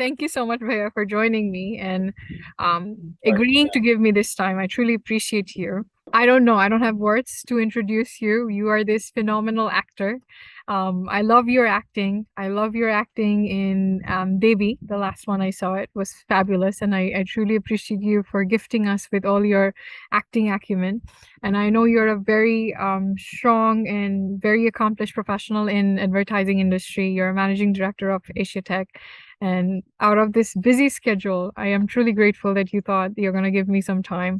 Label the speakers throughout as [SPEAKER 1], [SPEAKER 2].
[SPEAKER 1] thank you so much, Bhaiya, for joining me and agreeing to give me this time. I truly appreciate you. I don't know. I don't have words to introduce you. You are this phenomenal actor. I love your acting. I love your acting in Devi. The last one I saw it was fabulous, and I truly appreciate you for gifting us with all your acting acumen. And I know you're a very strong and very accomplished professional in advertising industry. You're a managing director of Asia Tech. And out of this busy schedule, I am truly grateful that you thought you're going to give me some time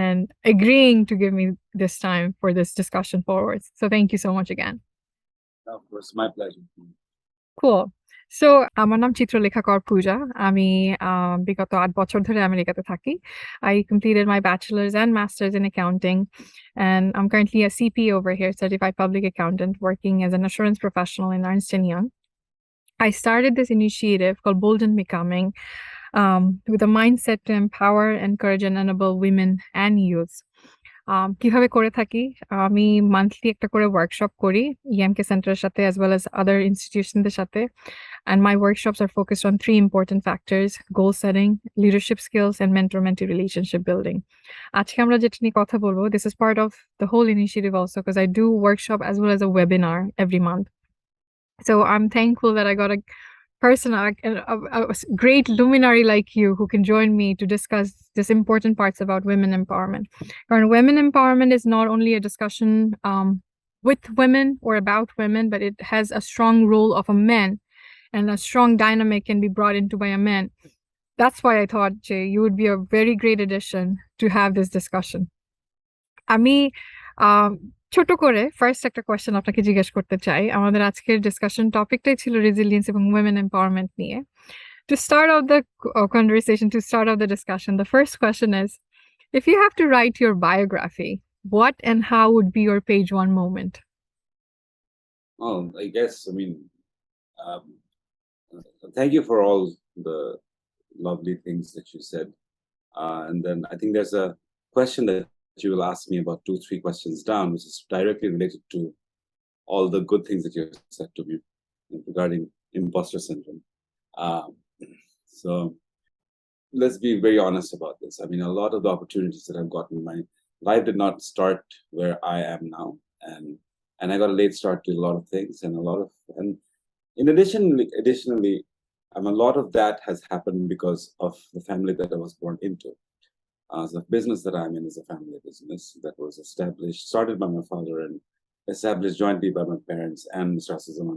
[SPEAKER 1] and agreeing to give me this time for this discussion forwards. So thank you so much again.
[SPEAKER 2] Of course, my pleasure.
[SPEAKER 1] Cool. So আমার নাম চিত্রলেখা কর পূজা। আমি বিগত ৮ বছর ধরে আমেরিকাতে থাকি। I completed my bachelor's and master's in accounting, and I'm currently a CP over here, certified public accountant, working as an assurance professional in Ernst & Young. I started this initiative called Bold and Becoming with a mindset to empower, encourage, and enable women and youths. কিভাবে করে থাকি, আমি monthly একটা করে workshop করি EMK সেন্টারের সাথে as well as other institutions সাথে, and my workshops are focused on 3 important factors: goal setting, leadership skills, and mentor-mentee relationship building. আজকে আমরা যেটা নিয়ে কথা বলবো, this is part of the whole initiative also because I do workshop as well as a webinar every month. So I'm thankful that I got a person, a great luminary like you who can join me to discuss this important parts about women empowerment. And women empowerment is not only a discussion with women or about women, but it has a strong role of a man, and a strong dynamic can be brought into by a man. That's why I thought, Jay, you would be a very great addition to have this discussion. আমি ছোট করে first একটা question আপনাকে জিজ্ঞেস করতে চাই। আমাদের আজকের ডিসকাশন টপিকটাই ছিল রেজিলিয়েন্স এবং উইমেন এম্পাওয়ারমেন্ট নিয়ে। To start off the conversation, to start off the discussion, the first question is, if you have to write your biography, what and how would be your page 1 moment?
[SPEAKER 2] Oh, I guess, thank you for all the lovely things that you said. And then I think there's a question that you will ask me about 2-3 questions down, which is directly related to all the good things that you said to me regarding imposter syndrome. So let's be very honest about this. I mean, a lot of the opportunities that I've gotten in my life did not start where I am now, and I got a late start to a lot of things, and in additionally, a lot of that has happened because of the family that I was born into. The business that I'm in is a family business that was started by my father and established jointly by my parents and Mr. Hassan.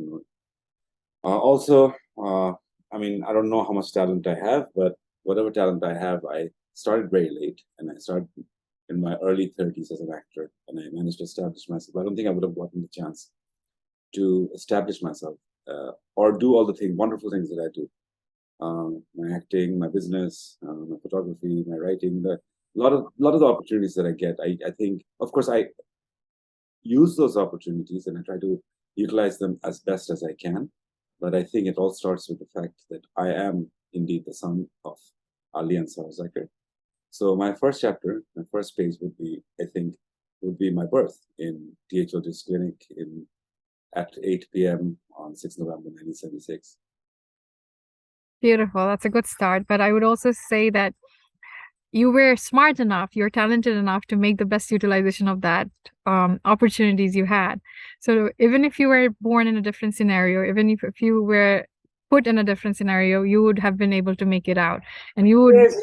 [SPEAKER 2] Also, I don't know how much talent I have, but whatever talent I have, I started very late, and I started in my early 30s as an actor, and I managed to establish myself. I don't think I would have gotten the chance to establish myself or do all the wonderful things that I do. My acting, my business, my photography, my writing, a lot of the opportunities that I get, I think, of course, I use those opportunities and I try to utilize them as best as I can. But I think it all starts with the fact that I am indeed the son of Ali and Sarah Zaker. So my first chapter, my first page would be my birth in THOD's clinic at 8 p.m. on 6 November 1976.
[SPEAKER 1] Beautiful. That's a good start. But I would also say that you were smart enough, you're talented enough to make the best utilization of that opportunities you had. So even if you were born in a different scenario, even if you were put in a different scenario, you would have been able to make it out, and you would.
[SPEAKER 2] Yes.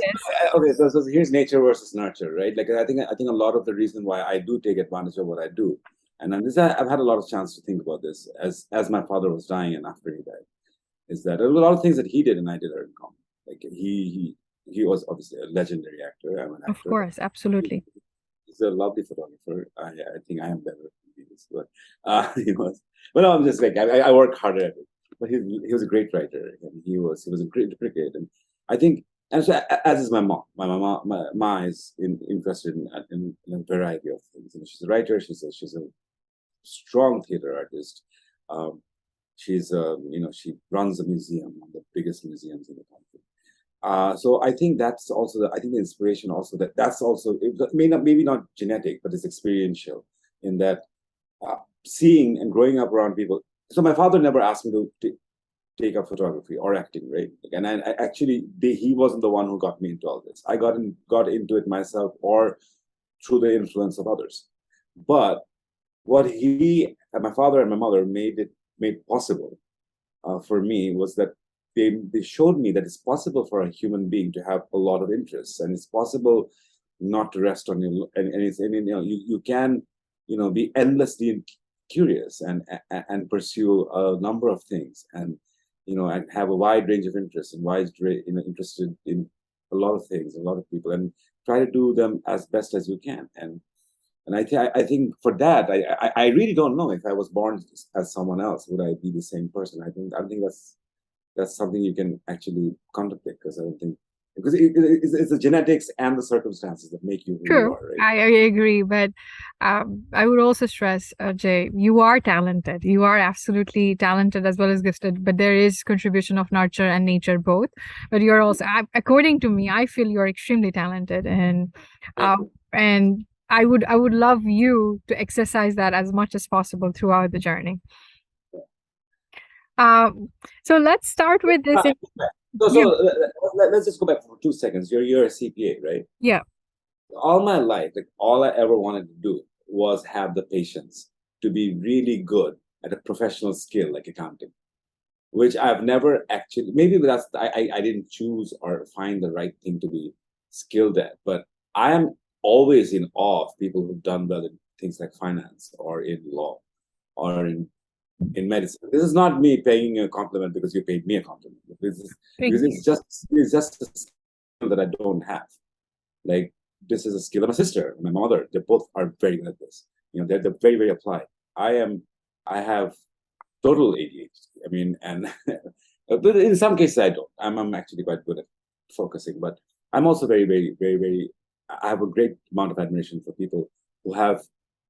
[SPEAKER 2] Okay, so here's nature versus nurture, right? Like I think a lot of the reason why I do take advantage of what I do, and I've had a lot of chance to think about this as my father was dying and after he died, is that there were a lot of things that he did and I did are in common. Like he was obviously a legendary actor. I'm an actor.
[SPEAKER 1] Of course, absolutely.
[SPEAKER 2] He's a lovely photographer. I think I am better than he is, but he was. But no, I'm just like I work harder at it. But he was a great writer, and he was a great cricket. And I think, and so, as is my mom. My mom is interested in a variety of things. And she's a writer. She's a strong theater artist. She runs a museum, one of the biggest museums in the country. So I think that's also the inspiration also that's also, it maybe not genetic, but it's experiential in that seeing and growing up around people. So my father never asked me to take up photography or acting, right? And I actually, he wasn't the one who got me into all this. I got into it myself or through the influence of others. But what he and my father and my mother made possible for me was that they showed me that it's possible for a human being to have a lot of interests, and it's possible not to rest on your and it's and, you can be endlessly curious and pursue a number of things, and and have a wide range of interests and interested in a lot of things, a lot of people, and try to do them as best as you can. And I think for that, I really don't know if I was born as someone else, would I be the same person? I think that's something you can actually contemplate, because I don't think, because it's the genetics and the circumstances that make you who you
[SPEAKER 1] True,
[SPEAKER 2] are, right?
[SPEAKER 1] I agree, but I would also stress, Jay, you are talented. You are absolutely talented as well as gifted, but there is contribution of nurture and nature both. But you're also, according to me, I feel you're extremely talented,
[SPEAKER 2] Thank you.
[SPEAKER 1] and I would love you to exercise that as much as possible throughout the journey. Um, so let's start with this.
[SPEAKER 2] So
[SPEAKER 1] Yeah,
[SPEAKER 2] let's just go back for 2 seconds. You're a CPA, right?
[SPEAKER 1] yeah,
[SPEAKER 2] All my life, like all I ever wanted to do was have the patience to be really good at a professional skill like accounting, which I've never actually, maybe that's, I didn't choose or find the right thing to be skilled at, but I am always in awe of people who've done well in things like finance or in law or in medicine. This is not me paying you a compliment because you paid me a compliment.
[SPEAKER 1] thank
[SPEAKER 2] Because
[SPEAKER 1] you.
[SPEAKER 2] it's just a skill that I don't have. Like, this is a skill of my sister, my mother. They both are very good at this. They're very, very applied. I have total ADHD. I mean, and but in some cases I don't. I'm actually quite good at focusing, but I'm also very, very, very, very. I have a great amount of admiration for people who have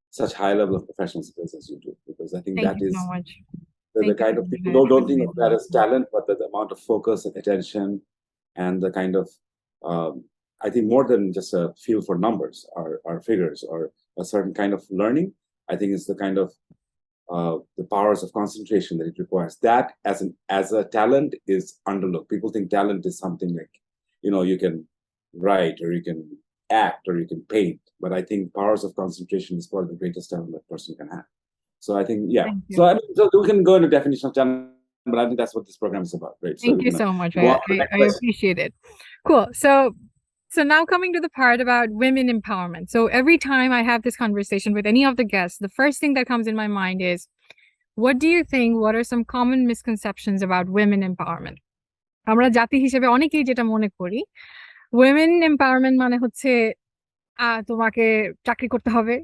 [SPEAKER 2] such high level of professional skills as you do, because I think
[SPEAKER 1] Thank
[SPEAKER 2] that
[SPEAKER 1] you so
[SPEAKER 2] is
[SPEAKER 1] much.
[SPEAKER 2] the
[SPEAKER 1] Thank you
[SPEAKER 2] kind
[SPEAKER 1] for
[SPEAKER 2] of
[SPEAKER 1] being
[SPEAKER 2] people
[SPEAKER 1] there. It
[SPEAKER 2] don't
[SPEAKER 1] really
[SPEAKER 2] think
[SPEAKER 1] means
[SPEAKER 2] of
[SPEAKER 1] a
[SPEAKER 2] that
[SPEAKER 1] lot
[SPEAKER 2] as
[SPEAKER 1] to me.
[SPEAKER 2] talent, but the amount of focus and attention and the kind of I think more than just a feel for numbers or figures or a certain kind of learning. I think it's the kind of the powers of concentration that it requires. That as a talent is underlooked. People think talent is something like, you can write or you can act or you can paint, but I think powers of concentration is probably the greatest talent that person can have. So I think, yeah.
[SPEAKER 1] Thank
[SPEAKER 2] So
[SPEAKER 1] you.
[SPEAKER 2] I mean, so we can go into definition of talent, but I think that's what this program is about, right? So
[SPEAKER 1] Thank
[SPEAKER 2] we're
[SPEAKER 1] you
[SPEAKER 2] gonna
[SPEAKER 1] so much.
[SPEAKER 2] go on
[SPEAKER 1] I,
[SPEAKER 2] to the
[SPEAKER 1] I,
[SPEAKER 2] next
[SPEAKER 1] I
[SPEAKER 2] question.
[SPEAKER 1] appreciate it. Cool. So now coming to the part about women empowerment. So every time I have this conversation with any of the guests, the first thing that comes in my mind is, what do you think? What are some common misconceptions about women empowerment? আমরা জাতি হিসেবে অনেকেই যেটা মনে করি, women empowerment মানে হচ্ছে তোমাকে চাকরি করতে হবে,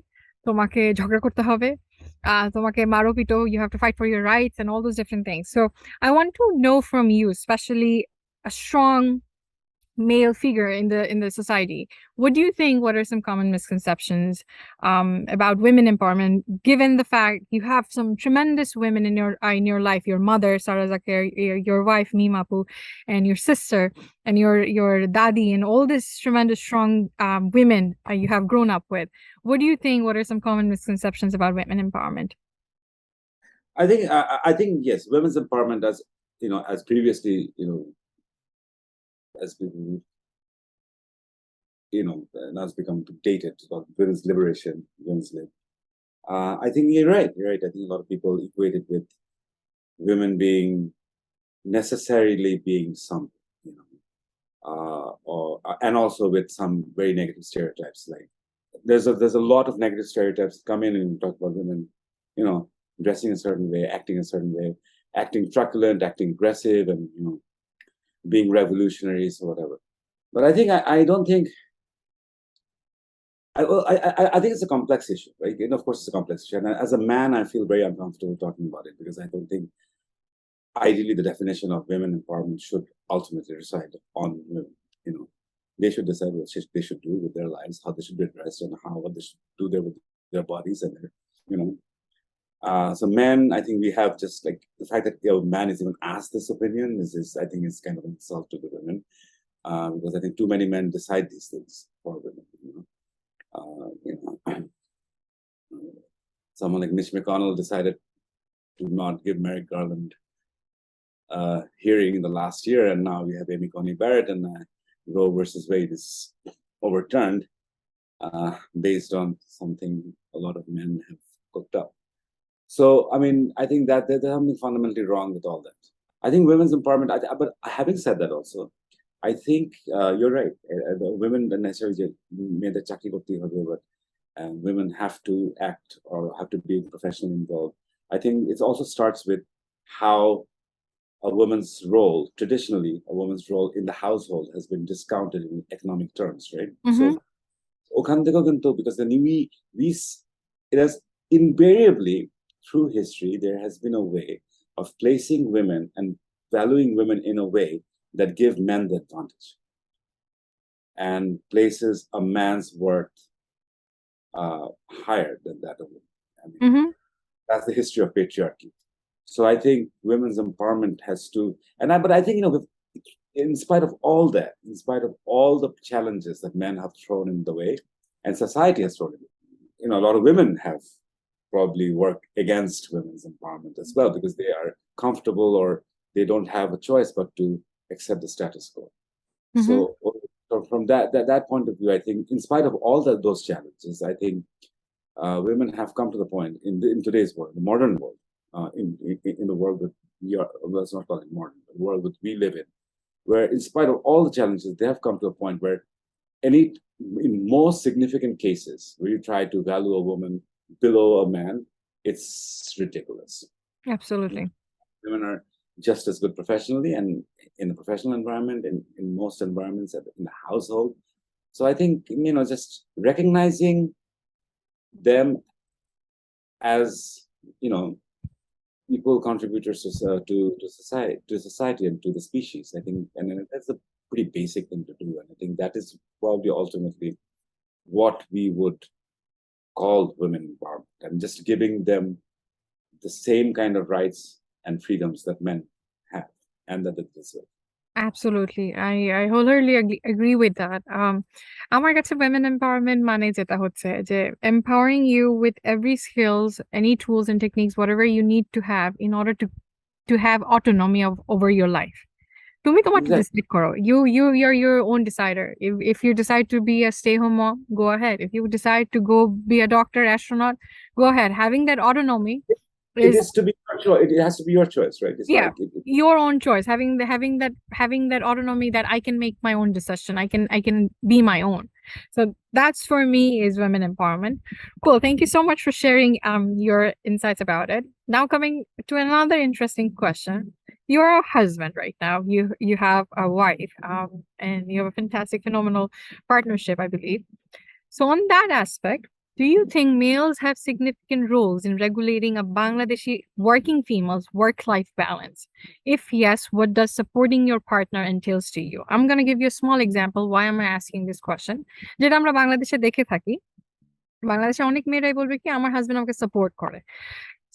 [SPEAKER 1] তোমাকে ঝগড়া করতে হবে, তোমাকে মারো পিটো, you have to fight for your rights and all those different things. So I want to know from you, especially a strong male figure in the society, what do you think, what are some common misconceptions about women empowerment, given the fact you have some tremendous women in your life, your mother Sarah Zaker, your wife Mimapu, and your sister and your daddy, and all these tremendous strong women you have grown up with. What do you think, what are some common misconceptions about women empowerment?
[SPEAKER 2] I think yes, women's empowerment, as previously, as people, now it's become dated, about women's liberation, women's lib. I think you're right. You're right. I think a lot of people equate it with women being necessarily being something, and also with some very negative stereotypes. Like there's a lot of negative stereotypes come in and talk about women, you know, dressing a certain way, acting a certain way, acting truculent, acting aggressive, and being revolutionaries or whatever. But I think I don't think I think it's a complex issue, right? And of course, it's a complex issue. And as a man, I feel very uncomfortable talking about it because I don't think ideally the definition of women empowerment should ultimately reside on women. They should decide what they should do with their lives, how they should be dressed, and what they should do with their bodies and so men, I think we have just like the fact that a man is even asked this opinion is I think is kind of an insult to the women, because I think too many men decide these things for women. Someone like Mitch McConnell decided to not give Merrick Garland hearing in the last year, and now we have Amy Coney Barrett, and Roe versus Wade is overturned based on something a lot of men have cooked up. So, I mean, I think that there's something fundamentally wrong with all that. I think women's empowerment, but having said that also, I think you're right. Women don't necessarily made the chakri korte hobe, but women have to act or have to be professionally involved. I think it also starts with how a woman's role, traditionally, a woman's role in the household has been discounted in economic terms, right?
[SPEAKER 1] Mm-hmm.
[SPEAKER 2] So, because then it has invariably through history, there has been a way of placing women and valuing women in a way that give men the advantage and places a man's worth higher than that of women. I mean, that's the history of patriarchy. So I think women's empowerment has to, but I think, in spite of all that, in spite of all the challenges that men have thrown in the way, and society has thrown in, a lot of women have probably worked against women's empowerment as well, because they are comfortable or they don't have a choice but to accept the status quo. So from that point of view, I think in spite of all those challenges, I think women have come to the point in today's world, the modern world, in the world that we are, let's not call it modern, the world that we live in, where in spite of all the challenges, they have come to a point where in most significant cases where you try to value a woman below a man, it's ridiculous.
[SPEAKER 1] Absolutely.
[SPEAKER 2] Women are just as good professionally and in the professional environment, in most environments, in the household. So I think, just recognizing them as, equal contributors to society and to the species. I think, and that's a pretty basic thing to do. And I think that is probably ultimately what we would call women empowerment, and just giving them the same kind of rights and freedoms that men have and that they deserve.
[SPEAKER 1] Absolutely. I wholeheartedly agree with that. আমার কাছে women empowerment মানে যেটা হচ্ছে যে empowering you with every skills, any tools and techniques, whatever you need to have in order to have autonomy over your life. তুমি তোমারটা
[SPEAKER 2] Exactly.
[SPEAKER 1] decide করো. You're your own decider. If you decide to be a stay-home mom, go ahead. If you decide to go be a doctor, astronaut, go ahead. Having that autonomy
[SPEAKER 2] It
[SPEAKER 1] is
[SPEAKER 2] is to be your choice. It has to be your choice, right? It's
[SPEAKER 1] yeah,
[SPEAKER 2] like
[SPEAKER 1] your own choice. Having that autonomy that I can make my own decision. I can be my own. So that's for me is women empowerment. Cool. Thank you so much for sharing your insights about it. Now coming to another interesting question. You're a husband right now. You have a wife, and you have a fantastic, phenomenal partnership, I believe. So on that aspect, do you think males have significant roles in regulating a Bangladeshi working female's work-life balance? If yes, what does supporting your partner entails to you? I'm going to give you a small example why am I asking this question. যেটা আমরা বাংলাদেশে দেখে থাকি, বাংলাদেশে অনেক মেয়েরাই বলবে কি আমার হাজবেন্ড আমাকে সাপোর্ট করে।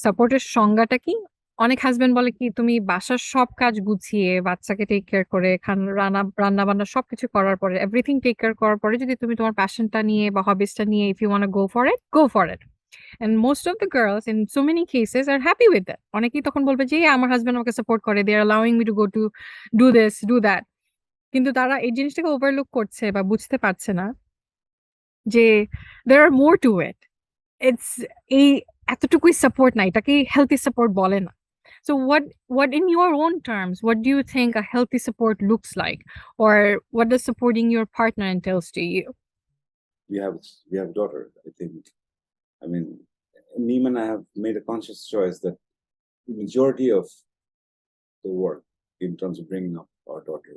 [SPEAKER 1] সাপোর্টের সংজ্ঞাটা কি? অনেক হাজবেন্ড বলে কি তুমি বাসার সব কাজ গুছিয়ে বাচ্চাকে টেক কেয়ার করে রান্না বান্না সবকিছু করার পরে এভরিথিং টেক কেয়ার করার পরে যদি তুমি তোমার প্যাশনটা নিয়ে বা হবিসটা নিয়ে if you want go for it and most of the girls in so many cases are happy with that. অনেকেই তখন বলবে যে আমার হাজবেন্ড আমাকে সাপোর্ট করে, they are allowing me to go to do this do that. কিন্তু তারা এই জিনিসটাকে ওভারলুক করছে বা বুঝতে পারছে না যে দেয়ার আর মোর টু ইট। ইটস এই এতটুকুই সাপোর্ট না, এটাকে হেলথি সাপোর্ট বলে না। So what in your own terms, what do you think a healthy support looks like? Or what does supporting your partner entails to you?
[SPEAKER 2] We have a daughter. I think, I mean, Neem and I have made a conscious choice that the majority of the work in terms of bringing up our daughter,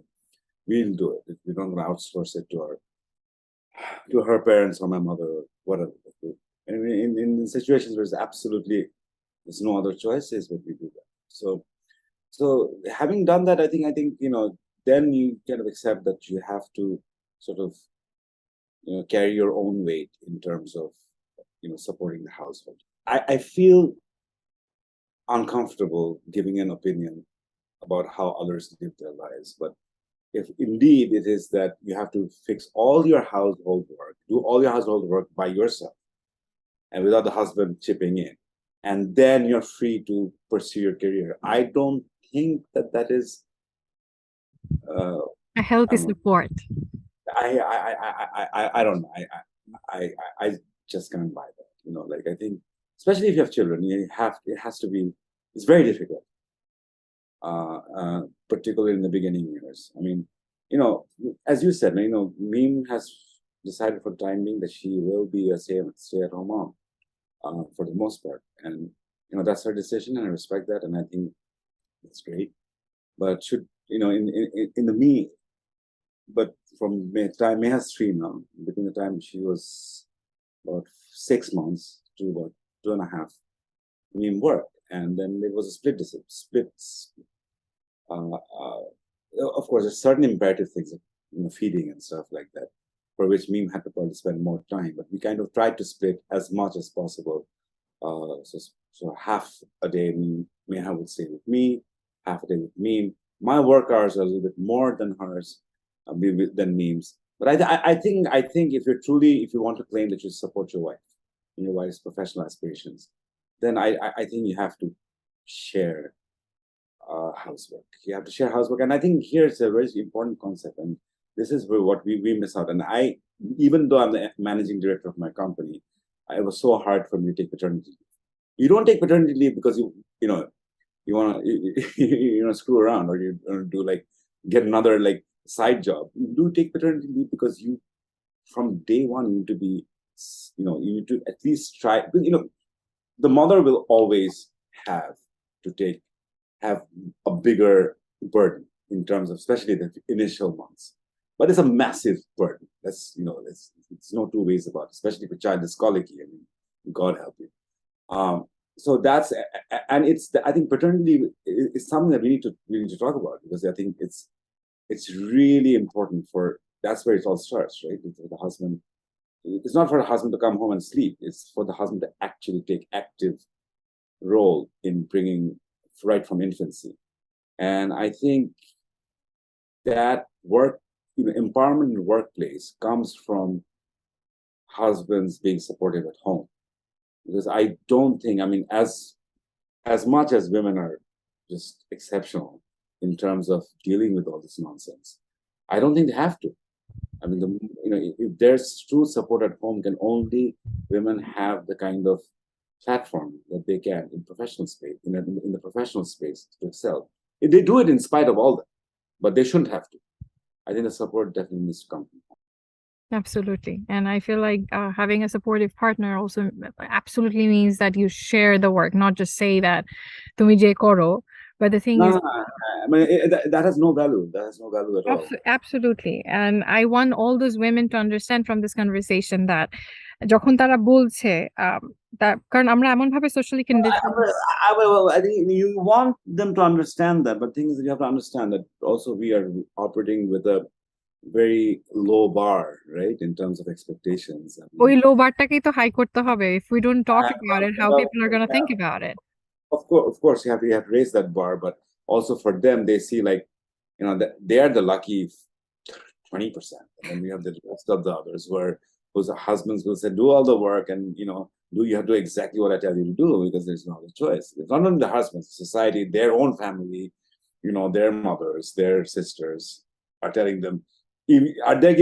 [SPEAKER 2] we'll do it. We're not going to outsource it to her parents or my mother or whatever. And in situations where there's no other choices, but we do that. So having done that, I think then you kind of accept that you have to sort of carry your own weight in terms of supporting the household. I feel uncomfortable giving an opinion about how others live their lives, but if indeed it is that you have to fix all your household work, do all your household work by yourself and without the husband chipping in, and then you're free to pursue your career, I don't think that that is
[SPEAKER 1] A
[SPEAKER 2] I
[SPEAKER 1] healthy
[SPEAKER 2] don't know.
[SPEAKER 1] support.
[SPEAKER 2] I don't know. I just can't buy that. You know, like I think, especially if you have children, it has to be. It's very difficult, particularly in the beginning years. I mean, you know, as you said, you know, Meme has decided for the time being that she will be a stay-at-home mom, for the most part, and you know that's her decision, and I respect that, and I think it's great. But should you know, in the me, but from time May has 3 now, between the time she was about 6 months to about 2.5, Meme worked, and then there was a split. Of course, there's certain imperative things, like, you know, feeding and stuff like that, for which Meme had to probably spend more time. But we kind of tried to split as much as possible. So half a day, Meha would stay with me, half a day with Meme. My work hours are a little bit more than hers, than Meme's. But I think if you want to claim that you support your wife and your wife's professional aspirations, then I think you have to share housework. You have to share housework, and I think here it's a very important concept, and this is where what we miss out. And even though I'm the managing director of my company, it was so hard for me to take paternity leave. You don't take paternity leave because you want to screw around, or you do like get another like side job. You do take paternity leave because you from day one you need to be, you need to at least try. The mother will always have to have a bigger burden in terms of, especially the initial months. But it's a massive burden. It's no two ways about it, especially if a child is colicky. I mean, God help you. So that's, and I think paternity is something that we need to talk about, because I think it's really important that's where it all starts, right? It's for the husband. It's not for the husband to come home and sleep. It's for the husband to actually take active role in bringing right from infancy. And I think that empowerment in the workplace comes from husbands being supportive at home. Because I don't think, I mean, as much as women are just exceptional in terms of dealing with all this nonsense, I don't think they have to. I mean, if there's true support at home, can only women have the kind of platform that they can in professional space, in the professional space to excel. They do it in spite of all that, but they shouldn't have to. I think the support definitely needs to come.
[SPEAKER 1] Absolutely. And I feel like having a supportive partner also absolutely means that you share the work, not just say that tumi je koro. But the thing is,
[SPEAKER 2] I mean, that has no value. That has no value at all.
[SPEAKER 1] Absolutely. And I want all those women to understand from this conversation that যখন তারা বলছে কারণ আমরা এমন ভাবে socially conditioned.
[SPEAKER 2] I think you want them to understand that, but the thing is that you have to understand that also we are operating with a very low bar, right, in terms of expectations.
[SPEAKER 1] ওই low barটাকেই তো high করতে হবে. If we don't talk about it, how people are going to think about it?
[SPEAKER 2] Of course, you have to raise that bar, but also for them, they see like, that they are the lucky 20%, and then we have the rest of the others whose husbands will say, do all the work, and you have to do exactly what I tell you to do, because there's no other choice. It's not only the husbands, society, their own family, their mothers, their sisters are telling them, are they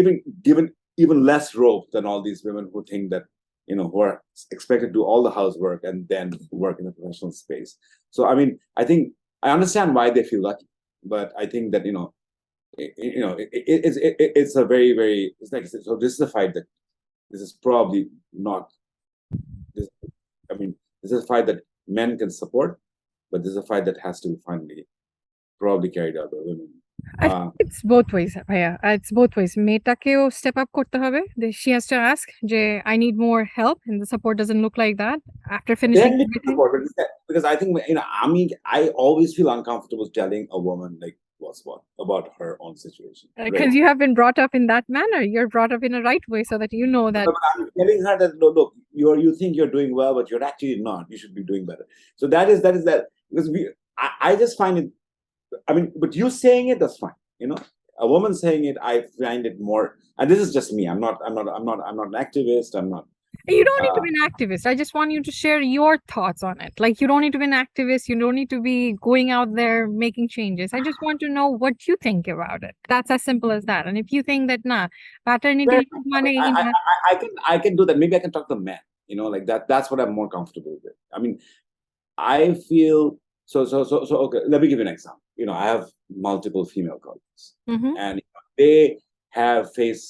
[SPEAKER 2] given even less rope than all these women who think that, who are expected to do all the housework and then work in a professional space. So, I mean, I think I understand why they feel lucky, but I think that, it's a very, very, it's like, so this is a fight that this is probably not, this is a fight that men can support, but this is a fight that has to be finally probably carried out by women.
[SPEAKER 1] I think it's both ways, ভাইয়া. It's both ways. মেয়েটাকেও step up করতে হবে. She has to ask যে I need more help, and the support doesn't look like that after finishing everything.
[SPEAKER 2] Because I think, I always feel uncomfortable telling a woman like what's what about her own situation.
[SPEAKER 1] Because you have been brought up in that manner. You're brought up in a right way so that you know that.
[SPEAKER 2] But I'm telling her that, look, you think you're doing well, but you're actually not. You should be doing better. So that is that, because I just find it, I mean, but you saying it, that's fine. A woman saying it, I find it more, and this is just me. I'm not an activist. I'm not,
[SPEAKER 1] You don't need to
[SPEAKER 2] Uh,
[SPEAKER 1] be an activist. I just want you to share your thoughts on it. Like, you don't need to be an activist. You don't need to be going out there making changes. I just want to know what you think about it. That's as simple as that. And if you think that, nah, paternity
[SPEAKER 2] Fair
[SPEAKER 1] leave
[SPEAKER 2] enough. I
[SPEAKER 1] মানে
[SPEAKER 2] mean,
[SPEAKER 1] এই না,
[SPEAKER 2] I can do that. Maybe I can talk to men, like that. That's what I'm more comfortable with. I mean, I feel so. Okay, let me give you an example. I have multiple female colleagues,
[SPEAKER 1] mhm,
[SPEAKER 2] and they have faced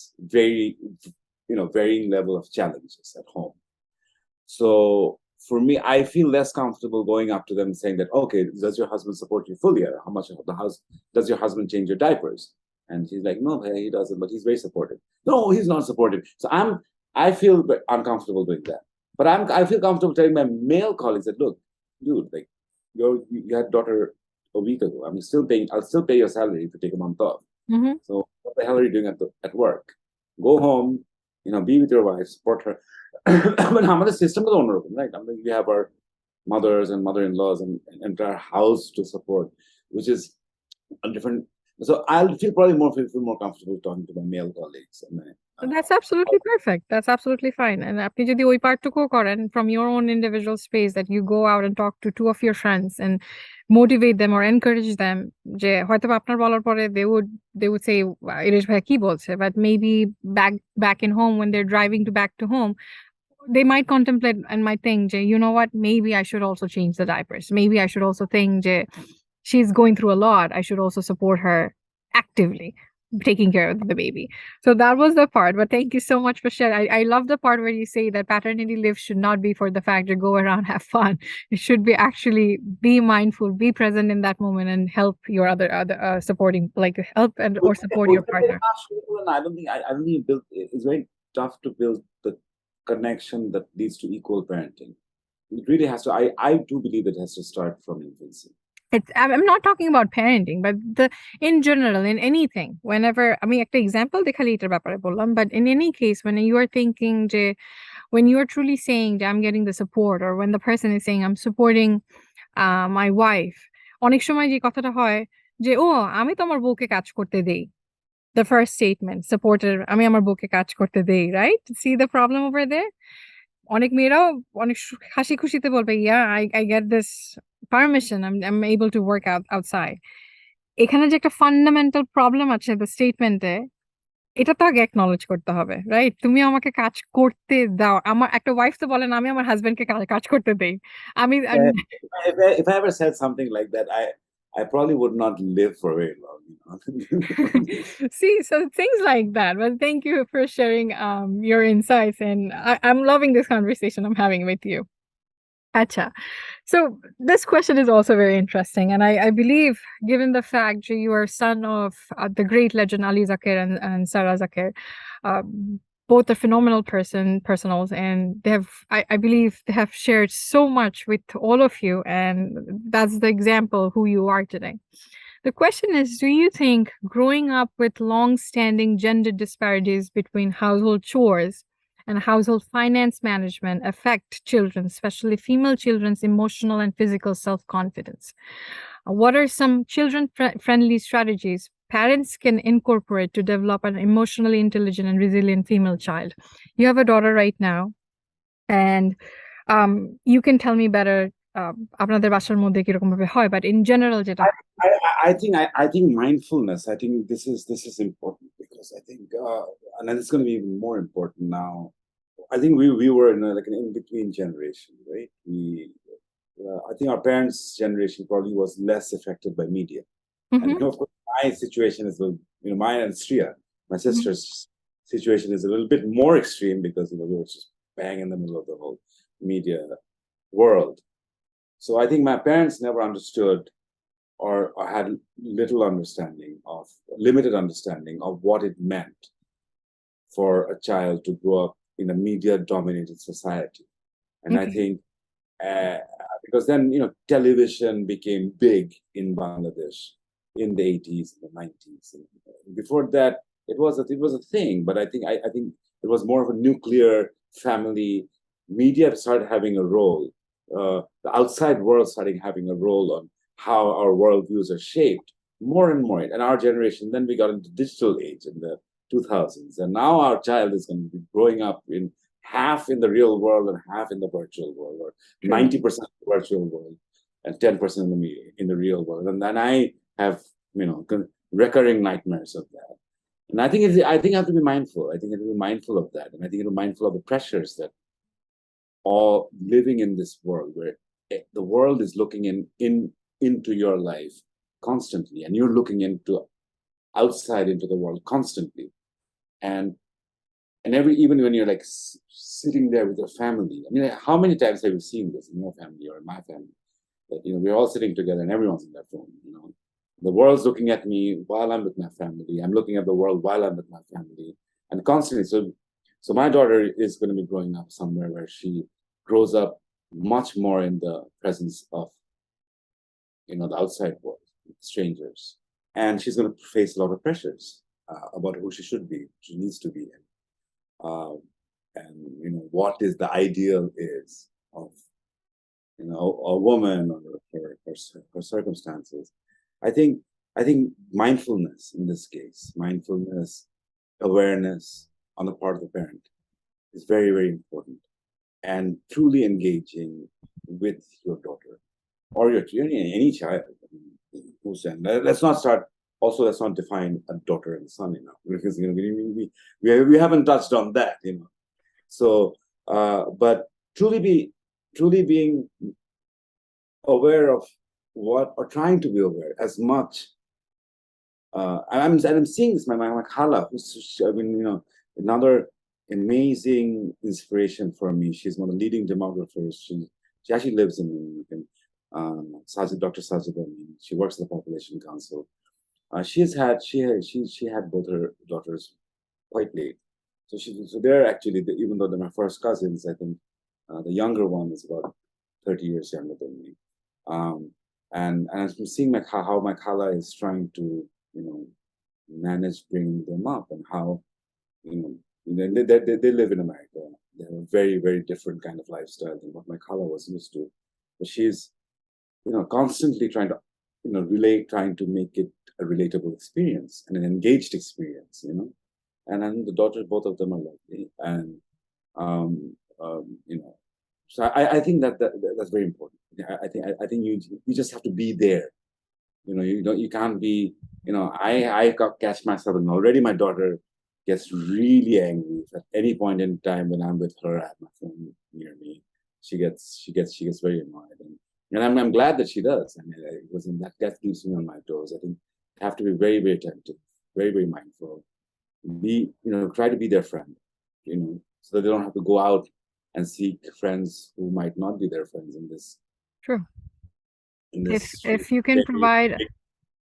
[SPEAKER 2] varying level of challenges at home. So for me, I feel less comfortable going up to them and saying that, okay, does your husband support you fully? Or how much of the house does your husband change your diapers? And she's like, no, he doesn't, but he's very supportive. No, he's not supportive. So I feel uncomfortable doing that. But I feel comfortable telling my male colleagues that, look, dude, like you had a daughter a week ago. I'll still pay your salary if you take a month off.
[SPEAKER 1] mhm.
[SPEAKER 2] So what the hell are you doing at work? Go home, be with your wife, support her. But আমাদের system is অন্যরকম, right? I mean, we have our mothers and mother-in-laws and an entire house to support, which is a different. So I'll feel more comfortable talking to my male colleagues.
[SPEAKER 1] That's absolutely perfect. That's absolutely fine. And আপনি যদি ওই পার্টটুকুও করেন from your own individual space, that you go out and talk to two of your friends and motivate them or encourage them, যে হয়তোবা আপনার বলার পরে they would say, Iresh ভাইয়া কি বলছে? But maybe back in home, when they're driving back to home, they might contemplate and might think, যে, you know what, maybe I should also change the diapers. Maybe I should also think, যে she's going through a lot. I should also support her actively taking care of the baby. So that was the part. But thank you so much for sharing. I love the part where you say that paternity leave should not be for the fact to go around, have fun. It should be actually be mindful, be present in that moment, and help your other supporting, like help and or support your partner.
[SPEAKER 2] I don't think it's very tough to build the connection that leads to equal parenting. It really has to. I do believe it has to start from infancy.
[SPEAKER 1] I'm not talking about parenting, but in general, in anything, whenever, I mean, একটা example দেখালে এটার ব্যাপারে বললাম, but in any case, when you are thinking, যে when you are truly saying that I'm getting the support, or when the person is saying I'm supporting my wife, অনেক সময় যে কথাটা হয় যে, ও আমি তো আমার বউকে কাজ করতে দেই, the first statement, supporter, আমি আমার বউকে কাজ করতে দেই, right? See the problem over there? অনেক মেয়েরাও অনেক হাসি খুশিতে বলবে, yeah, I get this permission, I'm able to work outside. এখানে যে একটা ফান্ডামেন্টাল প্রবলেম আছে the স্টেটমেন্টে, এটা তো আগে acknowledge করতে হবে, রাইট? তুমি আমাকে কাজ করতে দাও। আমার একটা ওয়াইফ তো বলে না, আমি আমার হাসব্যান্ডকে কাজ করতে দেই। আমি
[SPEAKER 2] Uh, if I ever said something like that, I probably would not live for very long.
[SPEAKER 1] see, so things like that. But thank you for sharing your insights, and I'm loving this conversation I'm having with you. Acha. So this question is also very interesting, and I believe, given the fact that you are son of the great legend Ali Zaker and Sarah Zaker, um, both are phenomenal personals, and I believe they have shared so much with all of you, and that's the example who you are today. The question is, do you think growing up with long-standing gender disparities between household chores and household finance management affect children, especially female children's emotional and physical self-confidence? What are some children-friendly strategies parents can incorporate to develop an emotionally intelligent and resilient female child? You have a daughter right now, and you can tell me better আপনাদের বাসার মধ্যে কিরকম ভাবে হয়, but in general যেটা
[SPEAKER 2] I think mindfulness. I think this is important, because I think and it's going to be even more important now. I think we were in like an in between generation, right? I think our parents' generation probably was less affected by media, and
[SPEAKER 1] Mhm,
[SPEAKER 2] of course my situation is mine and Sriya, my
[SPEAKER 1] mhm,
[SPEAKER 2] sister's situation is a little bit more extreme, because we were just bang in the middle of the whole media world. So I think my parents never understood, or had limited understanding of what it meant for a child to grow up in a media dominated society. And I
[SPEAKER 1] okay,
[SPEAKER 2] think uh, because then television became big in Bangladesh in the 80s and the 90s, and before that it was a thing, but I think it was more of a nuclear family. Media started having a role, the outside world started having a role on how our worldviews are shaped more and more. And our generation, then we got into digital age in the 2000s, and now our child is going to be growing up in half in the real world and half in the virtual world, or 90% virtual world and 10% in the real world. And then I have, recurring nightmares of that. And I think I have to be mindful. I think I have to be mindful of that. And I think I have to be mindful of the pressures that all living in this world, where the world is looking into your life constantly, and you're looking outside into the world constantly. And even when you're like sitting there with your family, I mean, how many times have you seen this in your family or in my family? That, we're all sitting together and everyone's in their phone, The world's looking at me while I'm with my family. I'm looking at the world while I'm with my family. And constantly, so my daughter is going to be growing up somewhere where she grows up much more in the presence of, the outside world, strangers. And she's going to face a lot of pressures about who she should be, she needs to be in. And what is the ideal is of a woman or her circumstances. I think mindfulness in this case, awareness on the part of the parent is very, very important, and truly engaging with your daughter or any child. Let's not define a daughter and son enough, because we haven't touched on that, So, but truly being aware of or trying to be aware as much. And I'm seeing this. My Khala, who's another amazing inspiration for me. She's one of the leading demographers. She actually lives in Dr. Sajid. She works at the Population Council. She had both her daughters quite late. So they're actually, even though they're my first cousins, I think the younger one is about 30 years younger than me. And I'm seeing how my Khala is trying to, manage bringing them up, and how, they live in America. They have a very, very different kind of lifestyle than what my Khala was used to. But she's, constantly trying to, trying to make it a relatable experience and an engaged experience, And then the daughters, both of them are lovely, and so I think that's very important. I think you just have to be there. You can't be. I catch myself, and already my daughter gets really angry at any point in time when I'm with her. I have my phone near me. She gets very annoyed, and I'm glad that she does. I mean, that keeps me on my toes. I think I have to be very, very attentive, very, very mindful. Try to be their friend, so that they don't have to go out and seek friends who might not be their friends in this.
[SPEAKER 1] True. If you can provide,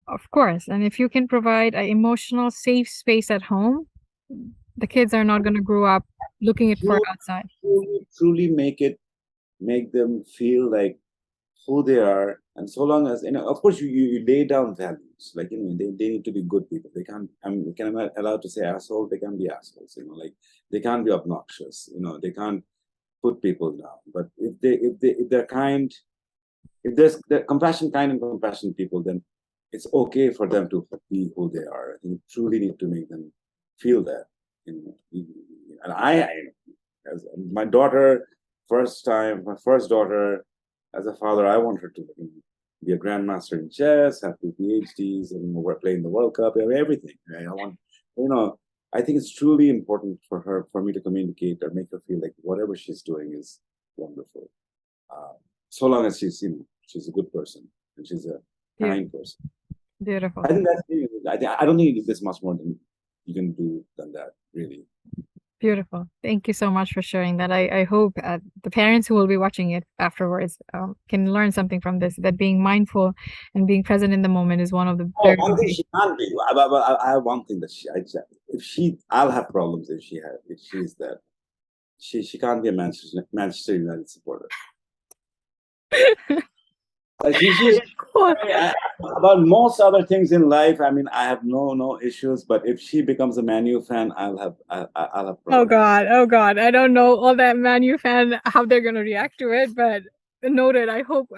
[SPEAKER 1] of course, and if you can provide an emotional safe space at home, the kids are not going to grow up looking for outside.
[SPEAKER 2] Truly make them feel like who they are. And so long as, of course, you lay down values, like, they need to be good people. They can't, I'm allowed to say asshole, they can be assholes, like they can't be obnoxious, they can't put people down. But if they're kind, if there's compassion, kind and compassionate people, then it's okay for them to be who they are. I think you truly need to make them feel that. And as my daughter, my first daughter, as a father, I want her to be a grandmaster in chess, have 2 PhDs, and we're playing the World Cup, everything. Right? I think it's truly important for me to communicate or make her feel like whatever she's doing is wonderful. So long as she's a good person and she's a kind person.
[SPEAKER 1] Beautiful.
[SPEAKER 2] I think I don't think there's much more than you can do than that, really.
[SPEAKER 1] Beautiful. Thank you so much for sharing that. I hope the parents who will be watching it afterwards can learn something from this, that being mindful and being present in the moment is one of the
[SPEAKER 2] one thing she can't be. I have one thing that I'll have problems if she's that. She can't be a Manchester United supporter. About most other things in life, I mean, I have no issues. But if she becomes a Man U fan, I'll have problems.
[SPEAKER 1] Oh God! I don't know all that Man U fan how they're gonna react to it, but noted. I hope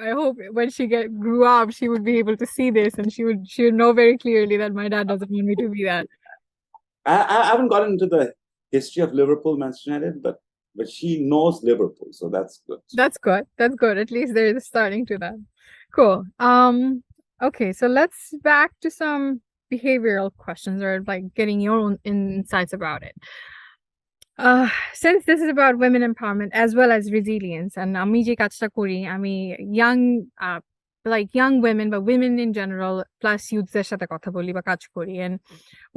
[SPEAKER 1] when she grew up, she would be able to see this, and she would know very clearly that my dad doesn't want me to be that.
[SPEAKER 2] I haven't gotten into the history of Liverpool, Manchester United, but but she knows Liverpool, so that's good.
[SPEAKER 1] That's good. That's good. At least there is a starting to that. Cool. Okay, so let's back to some behavioral questions or like getting your own insights about it. Since this is about women empowerment as well as resilience, and আমি যে কাজটা করি আমি young women but women in general plus youthদের সাথে কথা বলি বা কাজ করি, and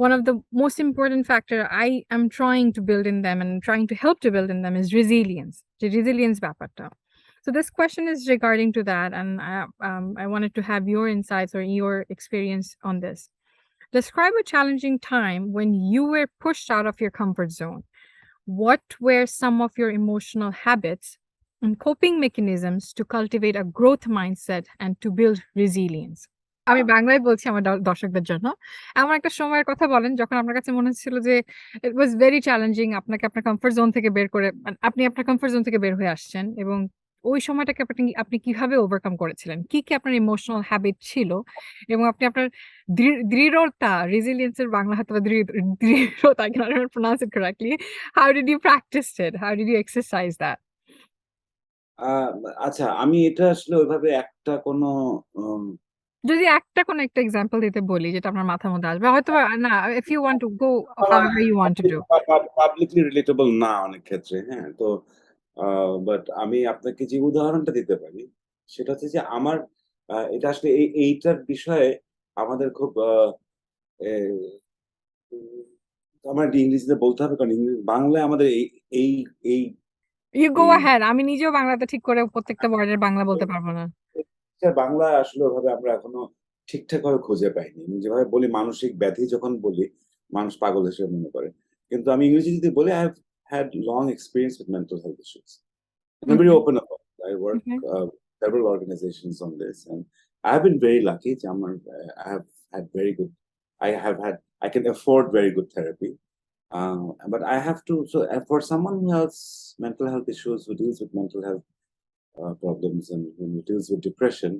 [SPEAKER 1] one of the most important factor I am trying to build in them and trying to help to build in them is resilience. The resilience ব্যাপারটা. So this question is regarding to that, and I wanted to have your insights or your experience on this. Describe a challenging time when you were pushed out of your comfort zone. What were some of your emotional habits and coping mechanisms to cultivate a growth mindset and to build resilience? আমি বাংলায় বলছি আমার দর্শকদের জন্য। এমন একটা সময়ের কথা বলেন যখন আপনার কাছে মনে হচ্ছিল যে it was very challenging, আপনাকে আপনার কমফোর্ট জোন থেকে বের করে আপনি আপনার কমফোর্ট জোন থেকে বের হয়ে আসছেন এবং ওই সময়টাকে আপনি কিভাবে ওভারকাম করেছিলেন? কি আপনার ইমোশনাল হ্যাবিট ছিল? এবং আপনি আপনার দৃঢ়তা, রেজিলিয়েন্স এর বাংলা হয়তোবা দৃঢ়তা, I cannot even pronounce it correctly. How did you practice it? How did you exercise that?
[SPEAKER 2] আ আচ্ছা, আমি এটা আসলে ওইভাবে একটা কোনো উম
[SPEAKER 1] যদি কোনো একটা এক্সাম্পল দিতে বলি যেটা আপনার মাথার মধ্যে আসবে। হয়তোবা না, if you want to go however you want to do.
[SPEAKER 2] Publicly relatable না অনেক ক্ষেত্রে, হ্যাঁ? তো বাট আমি আপনাকে যে উদাহরণটা দিতে পারি, সেটা হচ্ছে যে আমার এটা আসলে এইটার বিষয়ে আমাদের খুব এ উম আমার ইংরেজিতে বলতে হবে কারণ বাংলায় আমাদের এই এই
[SPEAKER 1] You go
[SPEAKER 2] এই
[SPEAKER 1] ahead. আমি নিজেও বাংলাতে ঠিক করে প্রত্যেকটা ওয়ার্ডের বাংলা বলতে পারব না।
[SPEAKER 2] বাংলা আসলে ওভাবে আমরা এখনো ঠিকঠাকভাবে খুঁজে পাইনি। আমি যেভাবে বলি মানসিক ব্যাধি যখন বলি, মানুষ পাগল হিসেবে মনে করে। কিন্তু আমি ইংরেজি যদি বলি I have had long experience with mental health issues. And I'm very
[SPEAKER 1] Okay.
[SPEAKER 2] open about it. I work
[SPEAKER 1] Okay.
[SPEAKER 2] several organizations on this, and I have been very lucky. I have had very good. I can afford very good therapy. But I have to. So for someone who has mental health issues, who deals with mental health problems, and who deals with depression,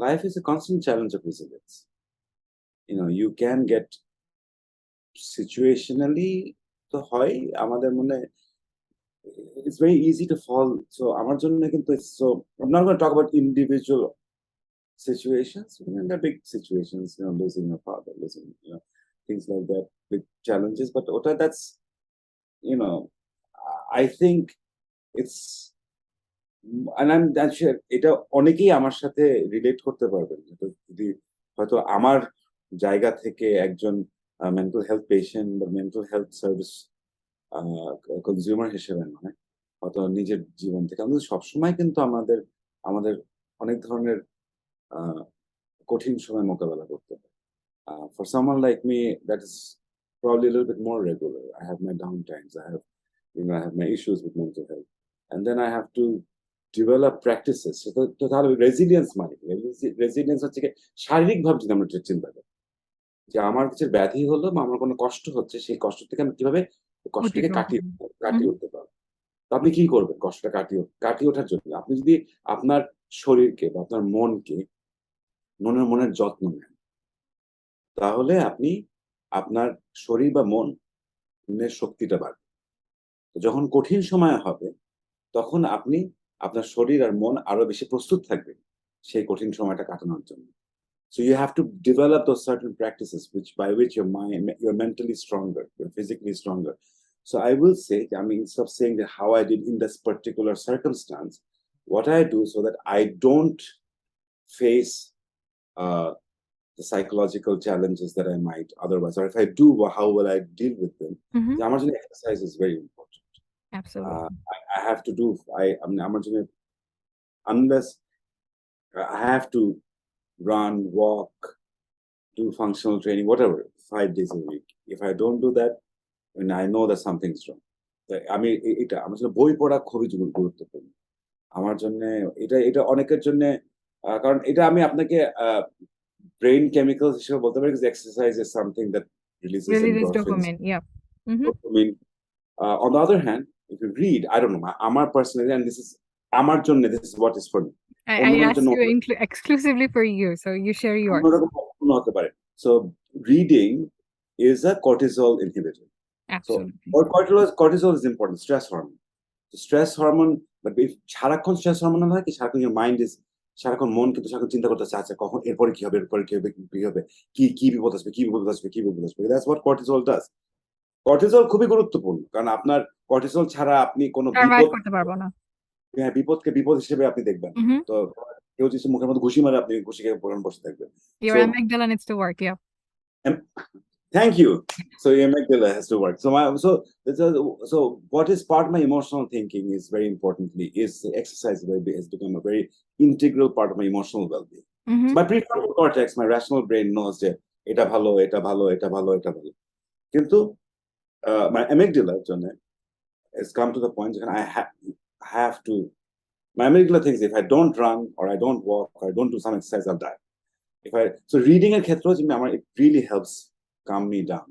[SPEAKER 2] life is a constant challenge of resilience. You can get situationally তো হয় আমাদের মনে it's very easy to fall. So আমার জন্য কিন্তু so I'm not going to talk about individual situations, the big situations, losing your father, losing, things like that, big challenges. But that's, I think it's, and I'm sure এটা অনেকেই আমার সাথে relate করতে পারবেন। যদি হয়তো আমার জায়গা থেকে একজন মেন্টাল হেলথ পেশেন্ট বা মেন্টাল হেলথ সার্ভিস কনজিউমার হিসেবে নয়, হয়তো নিজের জীবন থেকে আমাদের সবসময় কিন্তু আমাদের আমাদের অনেক ধরনের কঠিন সময় মোকাবেলা করতে হয়। For someone like me, that is probably a little bit more regular. I have my down times. I have my issues with mental health, and then I have to develop practices. তো তাহলে resilience মানে কি? Resilience হচ্ছে কি শারীরিকভাবে যদি আমরা চিন্তা করি যে আমার কিছু ব্যাধি হলো বা আমার কোনো কষ্ট হচ্ছে, সেই কষ্ট থেকে আমি কিভাবে কষ্টটাকে
[SPEAKER 1] অতিক্রম
[SPEAKER 2] কাটিয়ে
[SPEAKER 1] করুন।
[SPEAKER 2] কাটিয়ে উঠতে পারবো। তো আপনি কি করবেন কষ্টটা কাটিয়ে ওঠার জন্য? আপনি যদি আপনার শরীরকে বা আপনার মনের যত্ন নেন, তাহলে আপনি আপনার শরীর বা মনের শক্তিটা বাড়বে। তো যখন কঠিন সময় হবে, তখন আপনি আপনার শরীর আর মন আরো বেশি প্রস্তুত থাকবে সেই কঠিন সময়টা কাটানোর জন্য। So you have to develop those certain practices by which you're mentally stronger, you're physically stronger. So I will say, I mean, instead of saying that how I did in this particular circumstance, what I do so that I don't face uh, the psychological challenges that I might otherwise, or if I do, how will I deal with them?
[SPEAKER 1] Mhm.
[SPEAKER 2] The emergency exercise is very important.
[SPEAKER 1] Absolutely.
[SPEAKER 2] I have to do, I mean, unless I have to run, walk, do functional training, whatever, 5 days a week. If I don't do that, then I know that something's wrong. আমি এটা আমার জন্য বই পড়া খুবই গুরুত্বপূর্ণ। আমার জন্যে এটা অনেকের জন্যে কারণ এটা আমি আপনাকে ব্রেইন কেমিক্যালস হিসেবে বলতে পারি because exercise is something that releases
[SPEAKER 1] Release
[SPEAKER 2] endorphins,
[SPEAKER 1] dopamine. Yeah. Mhm.
[SPEAKER 2] dopamine. On the other hand, if you read, I don't know, আমার personally, and this is আমার জন্য, this is what is for me.
[SPEAKER 1] I
[SPEAKER 2] অন্যদের
[SPEAKER 1] asked
[SPEAKER 2] জন্য
[SPEAKER 1] you exclusively for you, so you share yours.
[SPEAKER 2] অন্যরকম কখনো হতে পারে। So reading is a cortisol inhibitor. So
[SPEAKER 1] Absolutely.
[SPEAKER 2] cortisol is important, stress hormone. Stress hormone, but সারাক্ষণ stress hormone হয় কি, সারাক্ষণ your mind is, সারাক্ষণ মন কিন্তু সারাক্ষণ চিন্তা করতেছে, আচ্ছা কখন এরপরে কি হবে, এরপরে কি হবে, কি হবে, কি বিপদ আসবে, কি বিপদ আসবে, কি বিপদ আসবে। That's what cortisol does. Cortisol খুবই গুরুত্বপূর্ণ, কারণ আপনার কর্টিসল ছাড়া আপনি কোনো
[SPEAKER 1] সারভাইভ
[SPEAKER 2] বিপদ,
[SPEAKER 1] করতে পারবো না।
[SPEAKER 2] হ্যাঁ, বিপদকে বিপদ হিসেবে আপনি দেখবেন।
[SPEAKER 1] হুম।
[SPEAKER 2] তো কেউ যদি মুখের মধ্যে ঘুষি মারে, আপনি ঘুষি খেয়ে বসে থাকবেন।
[SPEAKER 1] Your
[SPEAKER 2] so
[SPEAKER 1] amygdala needs to work, yeah.
[SPEAKER 2] thank you. So your amygdala has to work. So what is part of my emotional thinking is very importantly is exercise has become a very integral part of my emotional well-being. So my prefrontal cortex, my rational brain knows যে এটা ভালো, এটা ভালো, এটা ভালো, এটা ভালো। কিন্তু my amygdala জন্য has come to the point that I have to, my amygdala thinks if I don't run or I don't walk or I don't do some exercise, I'll die. So reading এর ক্ষেত্রে it really helps calm me down.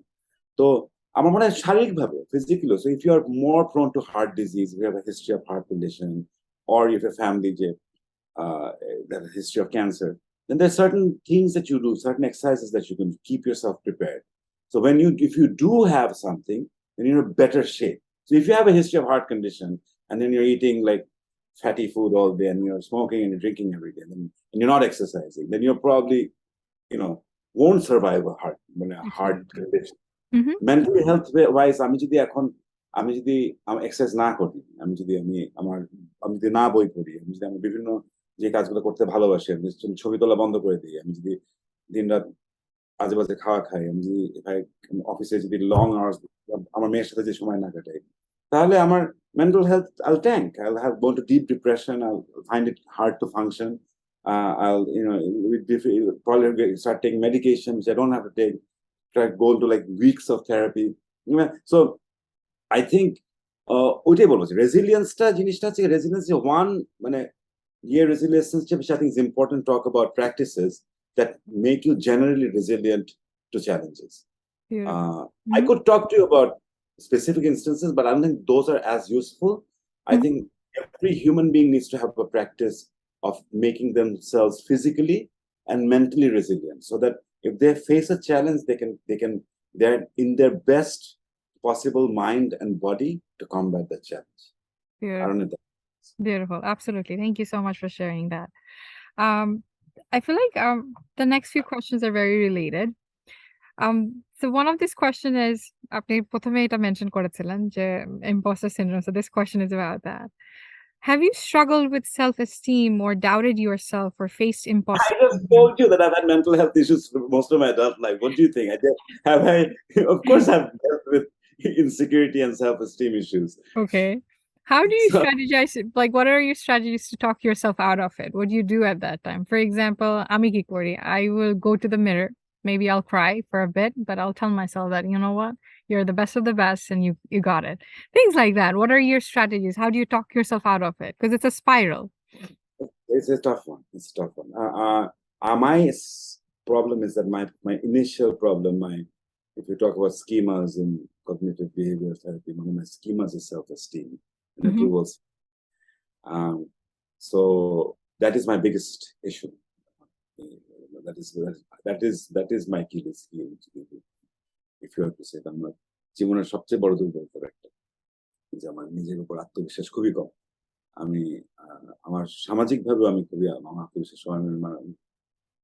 [SPEAKER 2] তো আমার মনে হয় শারীরিকভাবে, physically, so if you are more prone to heart disease, if you have a history of heart condition, or if your family যে have a history of cancer, then there are certain things that you do, certain exercises that you can keep yourself prepared. So if you do have something, then you're in a better shape. So if you have a history of heart condition and then you're eating like fatty food all day and you're smoking and you're drinking every day, and you're not exercising, then you're probably, won't survive a heart condition. Mentally health wise আমি যদি exercise না করি, আমি যদি না বই পড়ি, আমি যদি আমি বিভিন্ন যে কাজগুলো করতে ভালোবাসি, আমি ছবি তোলা বন্ধ করে দিই, আমি যদি দিনরাত আজে বাজে খাওয়া খাই, আমি যদি অফিসে যদি লং আওয়ার্স, আমার মেয়ের সাথে যে সময় না কাটাই, তাহলে আমার mental health I'll tank, I'll have go to deep depression, I'll find it hard to function, I'll probably start taking medication which I don't have to take, try go into like weeks of therapy. So I think ওইটাই বলবো যে রেজিলিয়েন্সটা জিনিসটা হচ্ছে, resilience one মানে resilience which I think is important to talk about practices that make you generally resilient to challenges. I could talk to you about specific instances, but I don't think those are as useful. I think every human being needs to have a practice of making themselves physically and mentally resilient, so that if they face a challenge, they're in their best possible mind and body to combat that challenge. I don't know.
[SPEAKER 1] Beautiful. Absolutely. Thank you so much for sharing that. I feel like the next few questions are very related. So one of this question is, আপনি প্রথমে এটা mention করেছিলেন যে imposter syndrome. So this question is about that. Have you struggled with self-esteem or doubted yourself or faced imposter
[SPEAKER 2] I just
[SPEAKER 1] syndrome?
[SPEAKER 2] told you that I've had mental health issues for most of my adult life. What do you think? Of course, I've dealt with insecurity and self-esteem issues.
[SPEAKER 1] Okay. How do you
[SPEAKER 2] So-
[SPEAKER 1] strategize? Like, what are your strategies to talk yourself out of it? What do you do at that time? For example, আমি কি করি? I will go to the mirror. Maybe I'll cry for a bit, but I'll tell myself that, you know what? You're the best of the best and you got it. Things like that. What are your strategies? How do you talk yourself out of it? Because it's a spiral.
[SPEAKER 2] It's a tough one. It's a tough one. My problem is that my initial problem, if you talk about schemas in cognitive behavior therapy, one of my schemas is self-esteem and approval. So that is my biggest issue. That is my key skill. If you have to say, আমার জীবনের সবচেয়ে বড় দুর্বলতা একটা, যে আমার নিজের উপর আত্মবিশ্বাস খুবই কম। আমি আমার সামাজিকভাবে আমি খুবই আমার আত্মবিশ্বাস